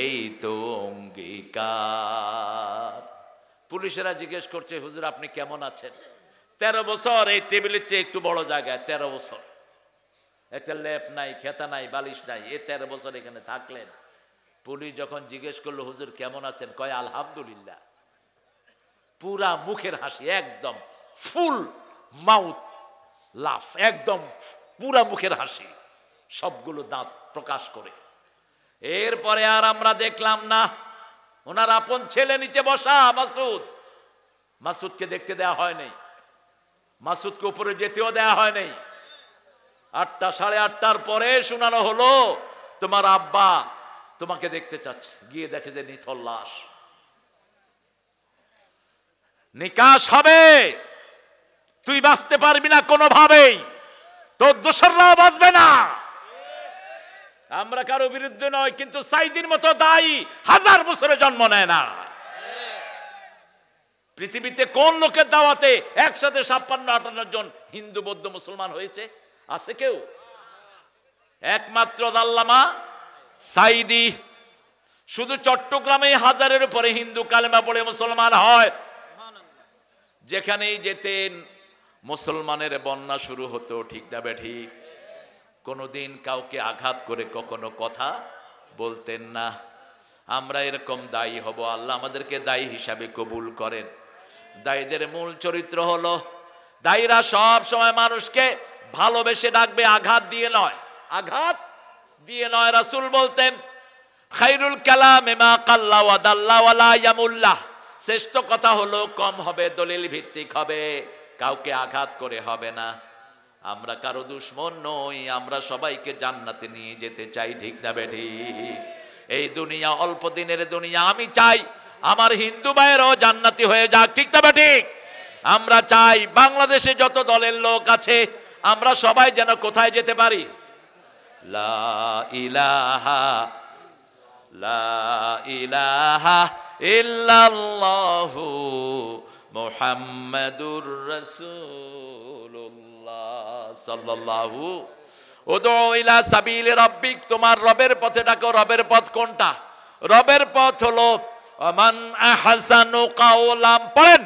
এই তো অঙ্গীকার। পুলিশেরা জিজ্ঞেস করছে, হুজুর আপনি কেমন আছেন? 13 বছর এই টেবিলের চেয়ে একটু বড় জায়গায়, 13 বছর, একটা লেপ নাই, খেতা নাই, বালিশ নাই, এই 13 বছর এখানে থাকলেন। পুলিশ যখন জিজ্ঞেস করলো হুজুর কেমন আছেন, কয় আলহামদুলিল্লাহ। পুরা মুখের হাসি, একদম ফুল মাউথ লাফ, একদম পুরা মুখের হাসি, সবগুলো দাঁত প্রকাশ করে। এরপরে আর আমরা দেখলাম না, ওনার আপন ছেলে নিচে বসা মাসুদ, মাসুদকে দেখতে দেয়া হয় নাই, মাসুদকে উপরে যেতেও দেয়া হয় নাই। 8টা 8:30টার পরে শোনানো হলো তোমার আব্বা তোমাকে দেখতে চাচ্ছে। গিয়ে দেখে যে নিথর লাশ। নিকাশ হবে, তুই বাঁচতে পারবি না কোনোভাবেই, তোর দোসররাও বাঁচবে না। আমরা কারো বিরুদ্ধে নয়, কিন্তু সাইদির মতো দায়ী 1000 বছরে জন্ম নেয় না। পৃথিবীতে কোন লোকের দাওয়াতে একসাথে 56-58 জন হিন্দু বৌদ্ধ মুসলমান হয়েছে? আছে কেউ? একমাত্র আল্লামা সাইদি। শুধু চট্টগ্রামে 1000-এর উপরে হিন্দু কালেমা পড়ে মুসলমান হয়। যেখানেই যেতেন মুসলমানের বন্যা শুরু হতো, ঠিক না বেঠিক? কোনোদিন কাউকে আঘাত করে কখনো কথা বলতেন না। আমরা এরকম দায়ী হব, আল্লাহ আমাদেরকে দায়ী হিসাবে কবুল করেন। দায়ীদের মূল চরিত্র হলো, দায়ীরা সব সময় মানুষকে ভালোবেসে ডাকবে, আঘাত দিয়ে নয়। আঘাত দিয়ে নয়। রাসূল বলতেন খায়রুল কালামে মা কাল্লা ওয়া দাল্লা ওয়া লা ইয়ামুল্লাহ, শ্রেষ্ঠ কথা হলো কম হবে, দলিল ভিত্তিক হবে, কাউকে আঘাত করে হবে না। আমরা কারো দুশমন নই, আমরা সবাইকে জান্নাতে নিয়ে যেতে চাই, ঠিক না বেঠিক? এই দুনিয়া অল্প দিনের দুনিয়া। আমি চাই আমার হিন্দু ভাইয়েরও জান্নাতি হয়ে যাক, ঠিক না বেঠিক? আমরা চাই বাংলাদেশে যত দলের লোক আছে আমরা সবাই যেন কোথায় যেতে পারি? লা ইলাহা ইল্লাল্লাহু মুহাম্মাদুর রাসূলুল্লাহ সাল্লাল্লাহু। উদউ ইলা সাবিলি রাব্বিক, তোমার রবের পথে ডাকো। রবের পথ কোনটা? রবের পথ হলো মান আহসানু কাওলাম, পড়েন,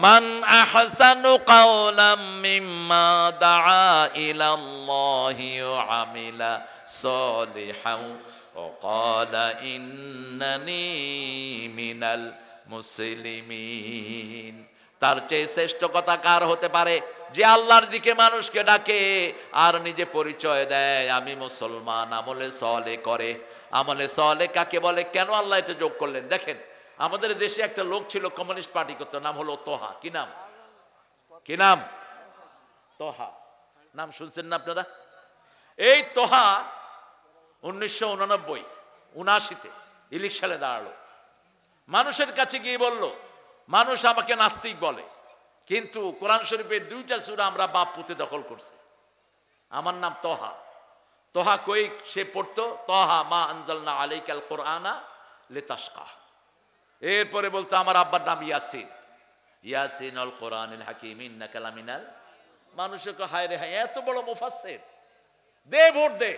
মান আহসানু কাওলাম মিম্মা দাআ ইলাল্লাহি ওয়া আমিলা সলিহান ওয়া ক্বালা ইন্নানি মিনাল মুসলিমিন। তার চেয়ে শ্রেষ্ঠ কথা কার হতে পারে? যে আল্লাহর দিকে মানুষকে ডাকে আর নিজে পরিচয় দেয় আমি মুসলমান, আমলে সলে করে। আমলে সলে কাকে বলে? কেন আল্লাহ এটা যোগ করলেন? দেখেন, আমাদের দেশে একটা লোক ছিল, কমিউনিস্ট পার্টি করতো, নাম হলো তোহা। কি নাম? কি নাম? তোহা। নাম শুনছেন না আপনারা? এই তোহা 1989-79-তে ইলেকশনে দাঁড়ালো। মানুষের কাছে গিয়ে বলল, মানুষ আমাকে নাস্তিক বলে, কিন্তু কোরআন শরীফের 2টা সূরা আমরা বাপ পুঁতে দখল করছি। আমার নাম তোহা। তোহা কই সে পড়তো? তোহা মা আনজালনা আলাইকাল কোরআনা লিতাশকা। এরপরে বলতো আমার আব্বার নাম ইয়াসিন, ইয়াসিন আল কোরআনিল হাকিম ইন্নাকা লামিনাল। মানুষকে হায় রে হায়, এত বড় মুফাসসির, দে ভোট দে।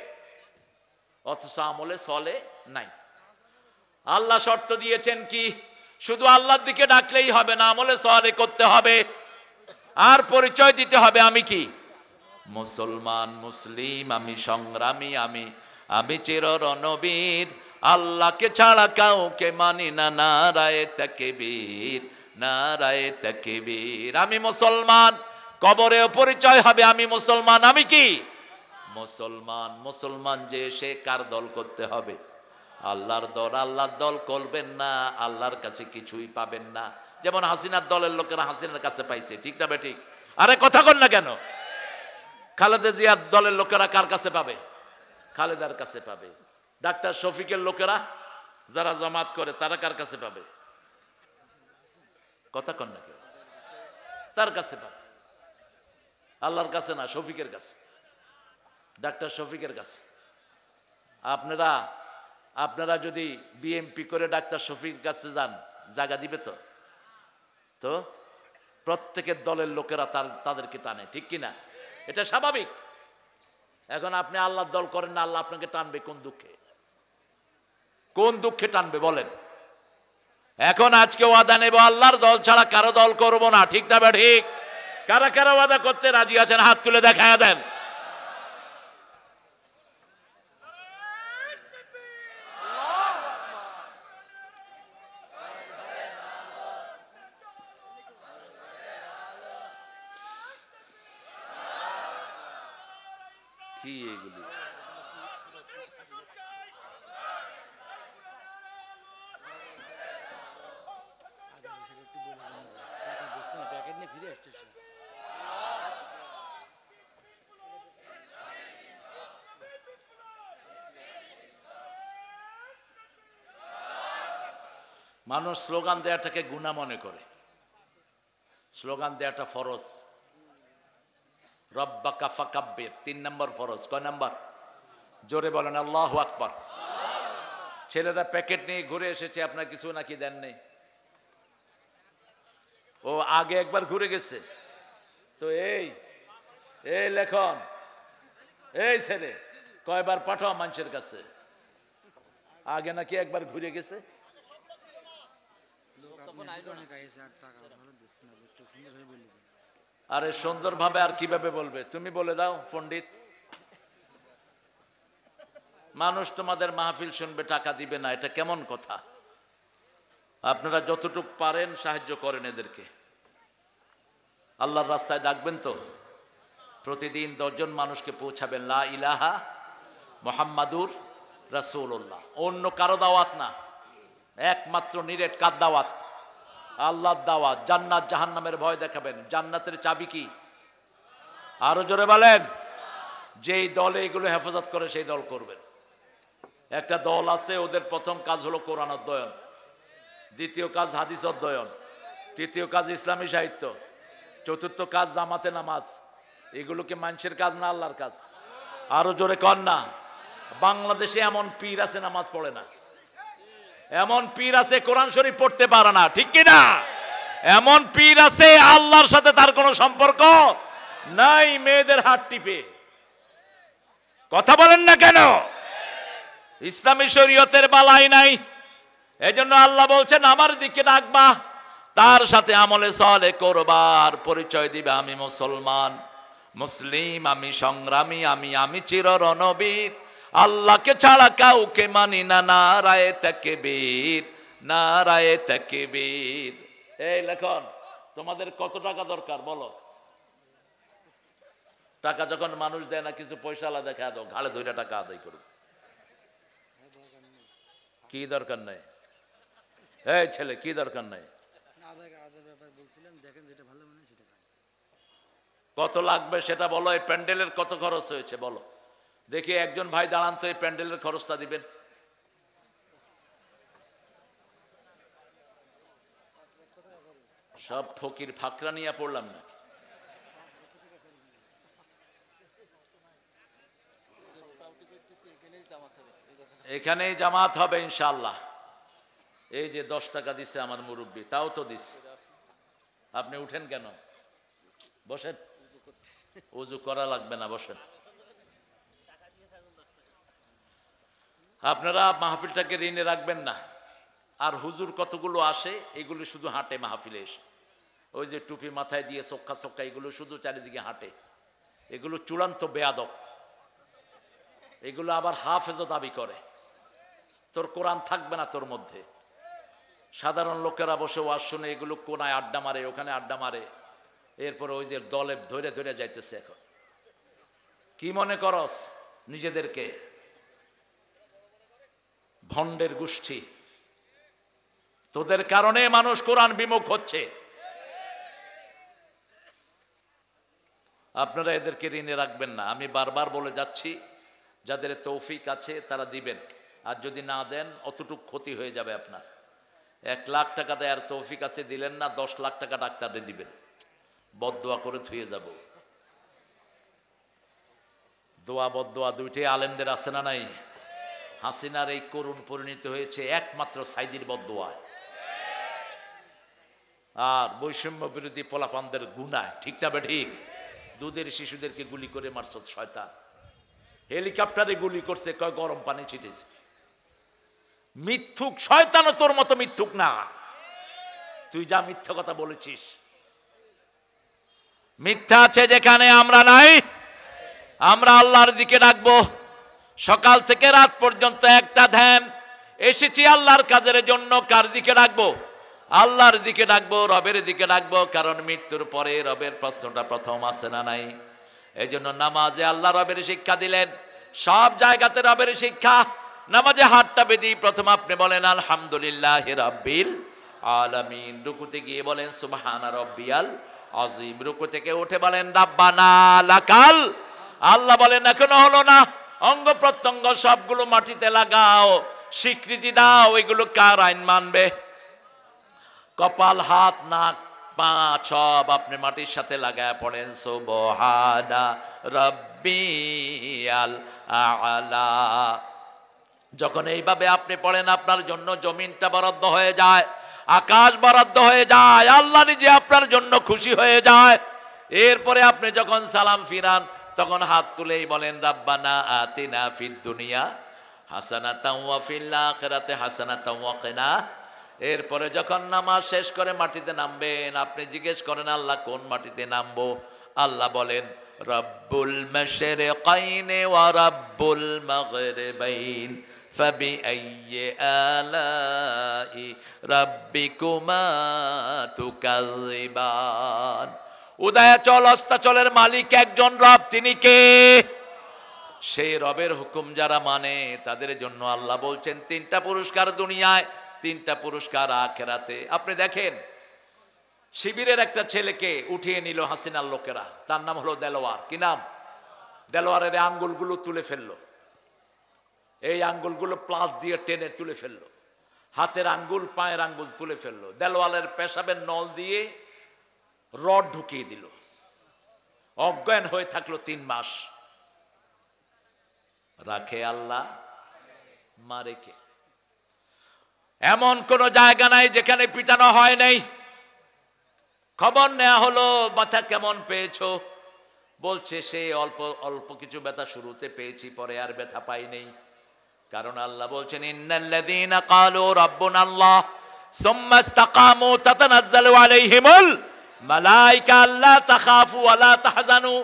অথচ আমলে সলে নাই। আল্লাহ শর্ত দিয়েছেন কি, শুধু আল্লাহর দিকে ডাকলেই হবে না, আমলে সলে করতে হবে। আর পরিচয় দিতে হবে আমি কি, মুসলমান, মুসলিম, আমি সংগ্রামী, আমি চির রণবীর, আল্লাহকে ছাড়া কাউকে মানি না, নারায়ে তাকবীর, নারায়ে তাকবীর। আমি মুসলমান, কবরে পরিচয় হবে আমি মুসলমান, আমি কি মুসলমান। মুসলমান যে সে কার দল করতে হবে, আল্লাহর দল। আল্লাহর দল করবেন না, আল্লাহর কাছে কিছুই পাবেন না। যেমন হাসিনার দলের লোকেরা হাসিনার কাছে পাইছে, ঠিক না বেঠিক? আরে কথা কন না কেন? খালেদা জিয়ার দলের লোকেরা কার কাছে পাবে? খালেদার কাছে পাবে। ডাক্তার শফিকের লোকেরা যারা জামাত করে তারা কার কাছে পাবে? কথা কন না কেন? তার কাছে পাবে, আল্লাহর কাছে না, শফিকের কাছে, ডাক্তার শফিকের কাছে। আপনারা যদি বিএমপি করে ডাক্তার শফিকের কাছে যান, জায়গা দিবে তো? তো প্রত্যেকের দলের লোকেরা তাদেরকে টানে, ঠিক কিনা? এটা স্বাভাবিক। এখন আপনি আল্লাহর দল করেন না, আল্লাহ আপনাকে টানবে কোন দুঃখে? কোন দুঃখে টানবে বলেন? এখন আজকে ওয়াদা নেব, আল্লাহর দল ছাড়া কারো দল করব না, ঠিক না ঠিক? কারা কারা ওয়াদা করতে রাজি আছেন হাত তুলে দেখায় দেন। কি এগুলি? মানুষ স্লোগান দেওয়াটাকে গুনাহ মনে করে। স্লোগান দেওয়াটা ফরজ। রব্বাকা ফাকাব্বির 3 নম্বর ফরজ। কয় নম্বর? জোরে বলেন আল্লাহু আকবার। ছেলেরা প্যাকেট নিয়ে ঘুরে এসেছে, আপনার কিছু নাকি দেন নেই? ও আগে একবার ঘুরে গেছে তো। এই লেখন, এই ছেলে কয়বার পাঠাও মানুষের কাছে? আগে নাকি একবার ঘুরে গেছে। আরে সুন্দরভাবে আর কিভাবে বলবে? তুমি বলে দাও পণ্ডিত। মানুষ তোমাদের মাহফিল শুনবে, টাকা দিবে না, এটা কেমন কথা? আপনারা যতটুকু পারেন সাহায্য করেন এদেরকে। আল্লাহর রাস্তায় ডাকবেন তো, প্রতিদিন 10 জন মানুষকে পৌঁছাবেন লা ইলাহা মুহাম্মাদুর রাসূলুল্লাহ। অন্য কারো দাওয়াত না, একমাত্র নিরেট কার দাওয়াত? আল্লাহর দাওয়াত। জান্নাত জাহান্নামের ভয় দেখাবেন। জান্নাতের চাবি কি? আরো জোরে বলেন। যেই দলে এগুলো হেফাজত করে সেই দল করবেন। একটা দল আছে, ওদের প্রথম কাজ হলো কোরআন অধ্যয়ন, দ্বিতীয় কাজ হাদিস অধ্যয়ন, তৃতীয় কাজ ইসলামী সাহিত্য, চতুর্থ কাজ জামাতে নামাজ। এগুলোকে মানুষের কাজ না, আল্লাহর কাজ। আরো জোরে কর না। বাংলাদেশে এমন পীর আছে নামাজ পড়ে না, এমন পীর আছে কোরআন শরীফ পড়তে পারে না, ঠিক কিনা? এমন পীর আছে আল্লাহর সাথে তার কোনো সম্পর্ক নাই, মেয়েদের হাত টিপে। কথা বলেন না কেন? ইসলামী শরীয়তের বালাই নাই। এজন্য আল্লাহ বলছেন আমার দিকে ডাকবা, তার সাথে আমলে সলে করবার, পরিচয় দিবে আমি মুসলমান, মুসলিম, আমি সংগ্রামী, আমি চির রণবীর, আল্লাহকে ছাড়া কাউকে মানি না, নারায়ে তাকবীর, নারায়ে তাকবীর। এই লেখন, তোমাদের কত টাকা দরকার বলো? টাকা যখন মানুষ দেয় না, কিছু পয়সা আলাদা দেখা দাও, ঘাড়ে ধরে টাকা আদায় করুক। কি দরকার নাই? এই ছেলে, কি দরকার নাই? কত লাগবে সেটা বলো। এই প্যান্ডেলের কত খরচ হয়েছে বলো দেখি। একজন ভাই দাঁড়ান তো, এই প্যান্ডেলের খরচটা দিবেন। সব ফকির ফাকরা নিয়ে পড়লাম না। এখানেই জামাত হবে ইনশাআল্লাহ। এই যে 10 টাকা দিছে আমার মুরব্বী, তাও তো দিচ্ছে। আপনি উঠেন কেন? বসেন, উজু করা লাগবে না, বসেন। আপনারা মাহফিলটাকে ঋণে রাখবেন না। আর হুজুর কতগুলো আসে, এগুলো শুধু হাঁটে মাহফিলে এসে, ওই যে টুপি মাথায় দিয়ে চক্কা চক্কা, এগুলো শুধু চারিদিকে হাঁটে। এগুলো চূড়ান্ত বেয়াদব। এগুলো আবার হাফেজও দাবি করে। তোর কোরআন থাকবে না তোর মধ্যে। সাধারণ লোকেরা বসে ওয়াজ শুনে, এগুলো কোনায় আড্ডা মারে, ওখানে আড্ডা মারে। এরপরে ওই যে দলে ধরে ধরে যাইতেছে। এখন কি মনে করস নিজেদেরকে? ভণ্ডের গোষ্ঠী। তোদের কারণে মানুষ কোরআন বিমুখ হচ্ছে। আপনারা এদেরকে ঋণে রাখবেন না। আমি বারবার বলে যাচ্ছি, যাদের তৌফিক আছে তারা দিবেন, আর যদি না দেন অতটুক ক্ষতি হয়ে যাবে আপনার। 1 লাখ টাকা দেয়ার তৌফিক আছে, দিলেন না, 10 লাখ টাকা ডাক্তারে দিবেন, বদদোয়া করে ধুয়ে যাব। দোয়া বদদোয়া দুইটাই আলেমদের আছে না নাই? হাসিনার এই করুণ পরিণতি হয়েছে একমাত্র সাইদির বদদোয়ায় আর বৈষম্য বিরোধী পোলাপানদের গুনায়। ঠিক না ঠিক? দুধের শিশুদেরকে গুলি করে মারছ শয়তান। হেলিকপ্টারে গুলি করছে, কয় গরম পানি ছিটেছে। মিথ্যুক শয়তানও তোর মতো মিথ্যুক না। তুই যা মিথ্যা কথা বলেছিস, মিথ্যা আছে যেখানে আমরা নাই। আমরা আল্লাহর দিকে ডাকবো। সকাল থেকে রাত পর্যন্ত একটা ধ্যান। এসেছি আল্লাহর কাজের জন্য। কার দিকে ডাকবো? আল্লাহর দিকে ডাকবো, রবের দিকে ডাকবো। কারণ মৃত্যুর পরে রবের প্রশ্নটা প্রথম আছে না নাই? এই জন্য নামাজে আল্লাহ রবের শিক্ষা দিলেন। সব জায়গাতে রবের শিক্ষা। নামাজে হাতটা বেঁধে প্রথম আপনি বলেন আলহামদুলিল্লাহি রাব্বিল আলামিন। রুকুতে গিয়ে বলেন সুবহানা রাব্বিয়াল আযীম। রুকু থেকে উঠে বলেন রাব্বানা লাকাল। আল্লাহ বলেন এখনো হলো না, অঙ্গ প্রত্যঙ্গ সবগুলো মাটিতে লাগাও, স্বীকৃতি দাও। এগুলো কার আইন মানবে? কপাল, হাত, নাক, পা সব আপনি মাটির সাথে লাগায় পড়েন সুবহানা রাব্বিয়াল আ'লা। যখন এইভাবে আপনি পড়েন, আপনার জন্য জমিনটা বরাদ্দ হয়ে যায়, আকাশ বরাদ্দ হয়ে যায়, আল্লাহ নিজে আপনার জন্য খুশি হয়ে যায়। এরপরে আপনি যখন সালাম ফিরান, তখন হাত তুলেই বলেন রাব্বানা আতিনা ফিদ দুনিয়া হাসানাতাও ওয়া ফিল আখিরাতি হাসানাতাও ওয়া কিনা। এরপরে যখন নামাজ শেষ করে মাটিতে নামবেন, আপনি জিজ্ঞেস করেন আল্লাহ কোন মাটিতে নামবো? আল্লাহ বলেন রব্বুল মাশরিকাইনি ওয়া রব্বুল মাগরিবাইন ফাবিআইয়ি আলাই রাব্বিকুমা তুকাযিবান। উদয়াচল অস্তাচলের মালিক একজন রব। তিনি কে? সেই রবের হুকুম যারা মানে তাদের জন্য আল্লাহ বলছেন 3টা পুরস্কার দুনিয়ায়, 3টা পুরস্কার আখিরাতে। আপনি দেখেন, শিবিরের একটা ছেলেকে উঠিয়ে নিল হাসিনার লোকেরা। তার নাম হলো দেলোয়ার। কি নাম? দেলোয়ারের আঙ্গুলগুলো তুলে ফেললো। এই আঙ্গুলগুলো প্লাস দিয়ে টেনে তুলে ফেললো। হাতের আঙ্গুল, পায়ের আঙ্গুল তুলে ফেললো। দেলোয়ারের পেশাবের নল দিয়ে রড ঢুকিয়ে দিল। অজ্ঞান হয়ে থাকলো 3 মাস। রাখে আল্লাহ, মারে কে? এমন কোন জায়গা নাই যেখানে পিটানো হয় নাই। খবর নেওয়া হলো ব্যথা কেমন পেয়েছো? বলছে সে অল্প অল্প কিছু ব্যথা শুরুতে পেয়েছি, পরে আর ব্যথা পাই নাই। কারণ আল্লাহ বলছেন ইন্নাল্লাযীনা ক্বালু রাব্বুনাল্লাহ সুম্মা ইসতাকামু তাতানাজ্জালু আলাইহিমুল মালায়েকা আল্লা তাখাফু ওয়া লা তাহজানু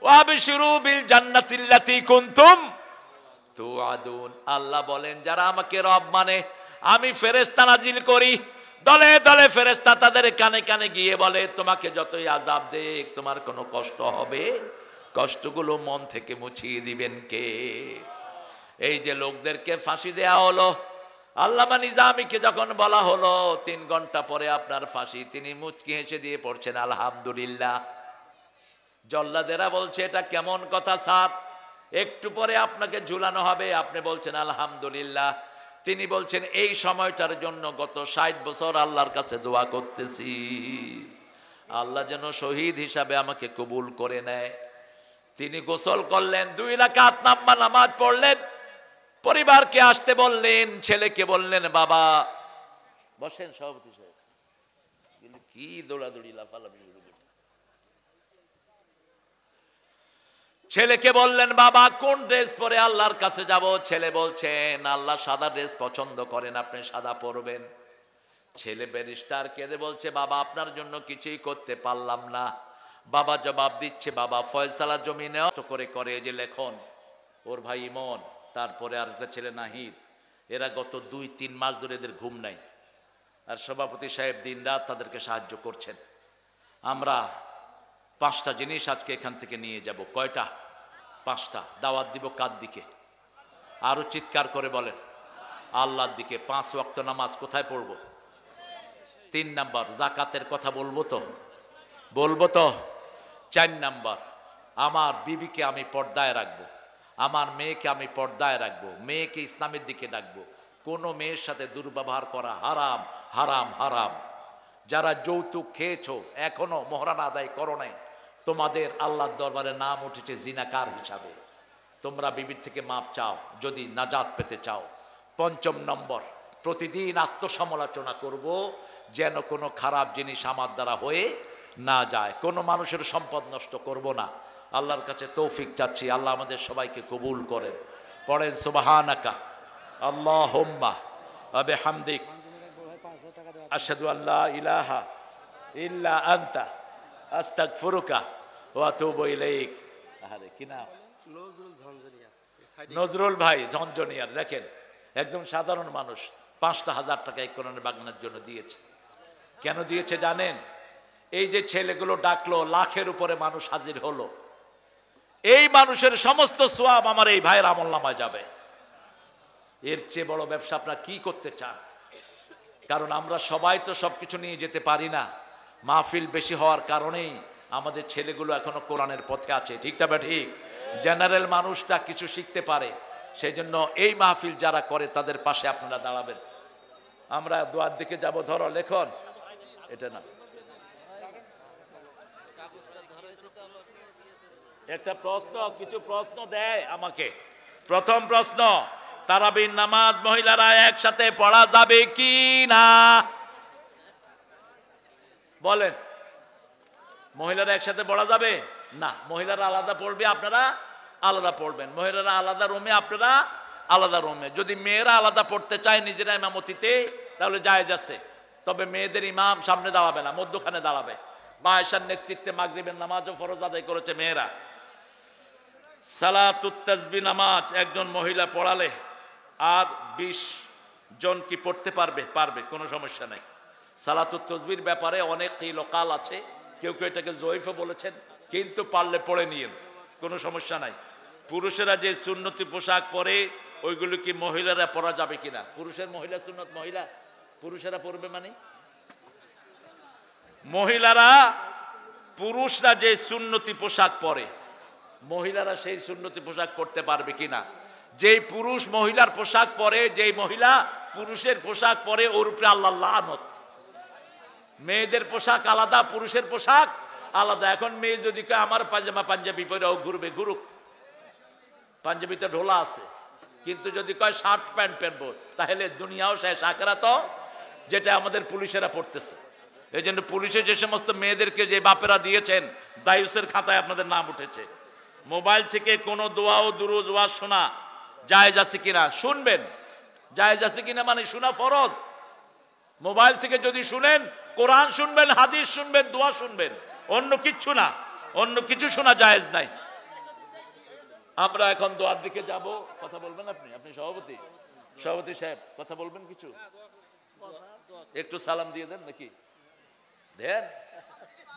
ওয়া আবশিরু বিল জান্নাতিল্লাতী কুনতুম তুআদুন। আল্লাহ বলেন যারা আমাকে রব মানে, আমি ফেরেশতা নাজিল করি, দলে দলে ফেরেশতা তাদের কানে কানে গিয়ে বলে তোমাকে যতই আযাব দেখ তোমার কোনো কষ্ট হবে, কষ্টগুলো মন থেকে মুছিয়ে দিবেন কে? এই যে লোকদেরকে ফাঁসি দেয়া হলো, আল্লামা নিজামীকে যখন বলা হলো 3 ঘন্টা পরে আপনার ফাঁসি, তিনি মুচকি হেসে দিয়ে পড়ছেন আলহামদুলিল্লাহ। জল্লাদেরা বলছে এটা কেমন কথা স্যার, একটু পরে আপনাকে ঝুলানো হবে, আপনি বলছেন আলহামদুলিল্লাহ। তিনি বলছেন এই সময়টার জন্য গত 60 বছর আল্লাহর কাছে দোয়া করতেছি, আল্লাহ যেন শহীদ হিসাবে আমাকে কবুল করে নেয়। তিনি গোসল করলেন, 2 রাকাত নামাজ পড়লেন, পরিবারকে আসতে বললেন, ছেলেকে বললেন বাবা বসেন। সভাপতি সাহেব কি দৌড়াদৌড়ি লাফালাফি। ছেলেকে বললেন বাবা কোন ড্রেস পরে আল্লাহর কাছে যাব? ছেলে বলছেন আল্লাহ সাদা ড্রেস পছন্দ করেন, আপনি সাদা পরবেন। ছেলে ব্যারিস্টার কেঁদে বলছে বাবা আপনার জন্য কিছুই করতে পারলাম না। বাবা জবাব দিচ্ছে বাবা ফয়সালা জমিনে করে করে যে লেখন ওর ভাই ইমন, তারপরে আর একটা ছেলে নাহিদ, এরা গত 2-3 মাস ধরে এদের ঘুম নাই, আর সভাপতি সাহেব দিনরাত তাদেরকে সাহায্য করছেন। আমরা 5টা জিনিস আজকে এখান থেকে নিয়ে যাব। কয়টা? 5টা। দাওয়াত দিব কার দিকে? আরো চিৎকার করে বলেন আল্লাহর দিকে। 5 ওয়াক্ত নামাজ কোথায় পড়বো? 3 নাম্বার যাকাতের কথা বলবো তো? বলবো তো? 4 নাম্বার আমার বিবিকে আমি পর্দায় রাখবো, আমার মেয়েকে আমি পর্দায় রাখবো, মেয়েকে ইসলামের দিকে ডাকবো। কোনো মেয়ের সাথে দুর্ব্যবহার করা হারাম, হারাম, হারাম। যারা যৌতুক খেয়েছো এখনো মোহরানা আদায় করো নাই, তোমাদের আল্লাহর দরবারে নাম উঠেছে জিনাকার হিসাবে। তোমরা বিবির থেকে মাপ চাও যদি নাজাত পেতে চাও। 5 নম্বর প্রতিদিন আত্মসমালোচনা করব যেন কোনো খারাপ জিনিস আমার দ্বারা হয়ে না যায়। কোনো মানুষের সম্পদ নষ্ট করব না। আল্লাহর কাছে তৌফিক চাচ্ছি, আল্লাহ আমাদের সবাইকে কবুল করেন। পড়েন সুবহানাকা আল্লাহুম্মা ওয়া বিহামদিক আশহাদু আল্লা ইলাহা ইল্লা আনতা আস্তাগফিরুকা ওয়া আতুবু ইলাইক। আরে কি নাম? নজরুল ভাই ঝঞ্ঝনিয়ার। দেখেন একদম সাধারণ মানুষ 5,000 টাকা এই কোরআনের বাগানের জন্য দিয়েছে। কেন দিয়েছে জানেন? এই যে ছেলেগুলো ডাকলো, লাখের উপরে মানুষ হাজির হলো, এই মানুষের সমস্ত সওয়াব আমার এই ভাইয়ের আমলনামায় যাবে। এর চেয়ে বড় ব্যবসা আপনারা কি করতে চান? কারণ আমরা সবাই তো সবকিছু নিয়ে যেতে পারি না। মাহফিল বেশি হওয়ার কারণেই আমাদের ছেলেগুলো এখনো কোরআনের পথে আছে। ঠিক তবে ঠিক জেনারেল মানুষটা কিছু শিখতে পারে, সেই জন্য এই মাহফিল যারা করে তাদের পাশে আপনারা দাঁড়াবেন। আমরা দোয়ার দিকে যাব। ধরো লেখন এটা না, একটা প্রশ্ন, কিছু প্রশ্ন দেয় আমাকে। প্রথম প্রশ্ন, তারাবির নামাজ মহিলারা একসাথে পড়া যাবে কি না? বলেন। মহিলারা একসাথে পড়া যাবে না। মহিলারা আলাদা পড়বে, আপনারা আলাদা পড়বেন। মহিলারা আলাদা রুমে, আপনারা আলাদা রুমে। যদি মেয়েরা আলাদা পড়তে চায় নিজেরা ইমামতিতে তাহলে জায়েজ আছে, তবে মেয়েদের ইমাম সামনে দাঁড়াবে না, মধ্যখানে দাঁড়াবে। আয়েশার নেতৃত্বে মাগরিবের নামাজও ফরজ আদায় করেছে মেয়েরা। সালাতুত তাসবিহ নামাজ একজন মহিলা পড়ালে আর 20 জন কি পড়তে পারবে? পারবে, কোনো সমস্যা নাই। সালাতুত তাসবিহর ব্যাপারে অনেক লোকাল আছে, কেউ কেউ এটাকে জয়ীফও বলেছেন, কিন্তু পারলে পড়ে নিয়েন, কোনো সমস্যা নাই। পুরুষেরা যে সুন্নতি পোশাক পরে ওইগুলো কি মহিলারা পরা যাবে কিনা? পুরুষের মহিলা সুন্নত মহিলা পুরুষেরা পরবে মানে? মহিলারা, পুরুষরা যে সুন্নতি পোশাক পরে মহিলারা সেই সুন্নতি পোশাক পরতে পারবে কিনা? যেই পুরুষ মহিলার পোশাক পরে, যেই মহিলা পুরুষের পোশাক পরে, ওর উপরে আল্লাহর লানত। মেয়েদের পোশাক আলাদা, পুরুষের পোশাক আলাদা। এখন মেয়ে যদি কয় আমার পায়জামা পাঞ্জাবি পরে ও ঘুরবে, ঘুরুক, পাঞ্জাবিতে ঢোলা আছে। কিন্তু যদি কয় শার্ট প্যান্ট পরবো, তাহলে দুনিয়াও শেষ, আখিরাতও, যেটা আমাদের পুলিশেরা পড়তেছে। এই জন্য পুলিশে যে সমস্ত মেয়েদেরকে যে বাপেরা দিয়েছেন, দায়ুসের খাতায় আপনাদের নাম উঠেছে। মোবাইল থেকে কোনো দোয়া ও দুরূদ ওয়াজ শোনা জায়েজ আছে কিনা? শুনবেন। জায়েজ আছে কিনা মানে শোনা ফরজ। মোবাইল থেকে যদি শুনেন, কোরআন শুনবেন, হাদিস শুনবেন, দোয়া শুনবেন, অন্য কিচ্ছু না। অন্য কিছু শোনা জায়েজ নাই। আমরা এখন দোয়ার দিকে যাব। কথা বলবেন আপনি? আপনি সভাপতি, সভাপতি সাহেব কথা বলবেন কিছু? একটু সালাম দিয়ে দেন নাকি? দেন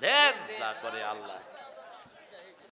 দেন, যা করে আল্লাহ।